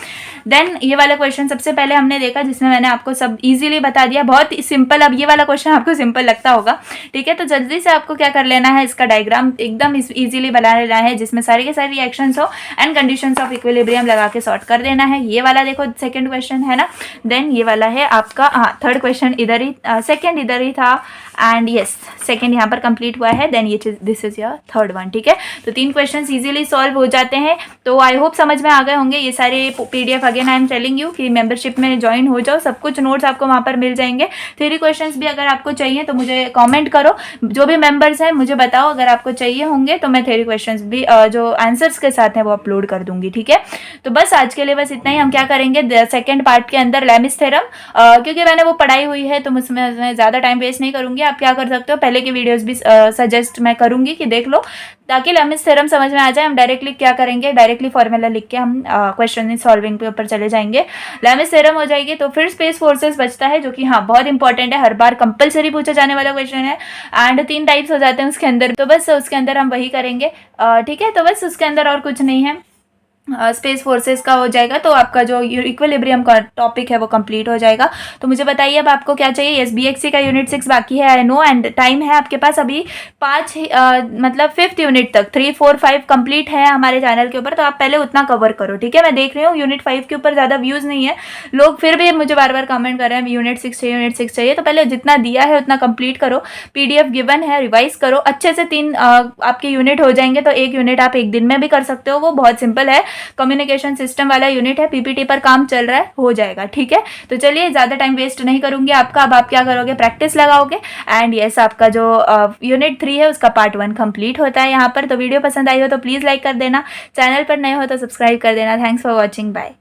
देन ये वाला क्वेश्चन सबसे पहले हमने देखा जिसमें मैंने आपको सब इजीली बता दिया, बहुत सिंपल। अब ये वाला क्वेश्चन आपको सिंपल लगता होगा। ठीक है, तो जल्दी से आपको क्या कर लेना है, इसका डायग्राम एकदम इजीली बना लेना है जिसमें सारी के सारी रिएक्शंस हो एंड कंडीशंस ऑफ इक्विलिब्रियम लगा के सॉर्ट कर देना है। ये वाला देखो सेकंड क्वेश्चन है ना, देन ये वाला है आपका थर्ड क्वेश्चन इधर ही, सेकंड इधर ही था एंड यस सेकंड यहाँ पर कंप्लीट हुआ है। देन ये this is your third one. ठीक है, तो 3 क्वेश्चन इजीली सॉल्व हो जाते हैं। तो आई होप समझ में आ गए होंगे। ये सारे PDF again I am telling you कि मेंबरशिप में ज्वाइन हो जाओ, सब कुछ नोट्स आपको वहाँ पर मिल जाएंगे। थ्योरी क्वेश्चंस भी अगर आपको चाहिए तो मुझे कमेंट करो, जो भी मेंबर्स हैं मुझे बताओ, अगर आपको चाहिए होंगे तो मैं थ्योरी क्वेश्चंस भी जो आंसर्स के साथ हैं वो अपलोड कर दूंगी। ठीक है, तो बस आज के लिए बस इतना ही। हम क्या करेंगे सेकेंड पार्ट के अंदर लैमिस थ्योरम, क्योंकि मैंने वो पढ़ाई हुई है तो मुझमें ज़्यादा टाइम वेस्ट नहीं करूंगी। आप क्या कर सकते हो, पहले की वीडियोज़ भी सजेस्ट मैं करूंगी कि देख लो, ताकि लैमिस थ्योरम समझ में आ जाए। हम डायरेक्टली क्या करेंगे, डायरेक्टली फॉर्मूला लिख के हम क्वेश्चन सॉल्विंग के ऊपर चले जाएंगे। लैमिस थ्योरम हो जाएगी तो फिर स्पेस फोर्सेस बचता है, जो कि हाँ बहुत इंपॉर्टेंट है, हर बार कंपलसरी पूछा जाने वाला क्वेश्चन है एंड 3 टाइप्स हो जाते हैं उसके अंदर, तो बस उसके अंदर हम वही करेंगे। ठीक है, तो बस उसके अंदर और कुछ नहीं है, स्पेस फोर्सेस का हो जाएगा तो आपका जो इक्विलिब्रियम का टॉपिक है वो कंप्लीट हो जाएगा। तो मुझे बताइए अब आपको क्या चाहिए। SBXC का यूनिट 6 बाकी है, आई नो, एंड टाइम है आपके पास अभी 5 मतलब 5th यूनिट तक, 3, 4, 5 कंप्लीट है हमारे चैनल के ऊपर, तो आप पहले उतना कवर करो। ठीक है, मैं देख रही हूँ यूनिट 5 के ऊपर ज़्यादा व्यूज़ नहीं है, लोग फिर भी मुझे बार बार कमेंट कर रहे हैं यूनिट 6 चाहिए, यूनिट 6 चाहिए। तो पहले जितना दिया है उतना कंप्लीट करो, PDF गिवन है, रिवाइज करो अच्छे से। 3 आपके यूनिट हो जाएंगे, तो 1 यूनिट आप 1 दिन में भी कर सकते हो, वो बहुत सिंपल है, कम्युनिकेशन सिस्टम वाला यूनिट है, PPT पर काम चल रहा है, हो जाएगा। ठीक है, तो चलिए ज़्यादा टाइम वेस्ट नहीं करूंगी आपका। अब आप क्या करोगे, प्रैक्टिस लगाओगे एंड यस आपका जो यूनिट 3 है उसका पार्ट 1 कंप्लीट होता है यहाँ पर। तो वीडियो पसंद आई हो तो प्लीज़ लाइक कर देना, चैनल पर नए हो तो सब्सक्राइब कर देना। Thanks for watching, bye.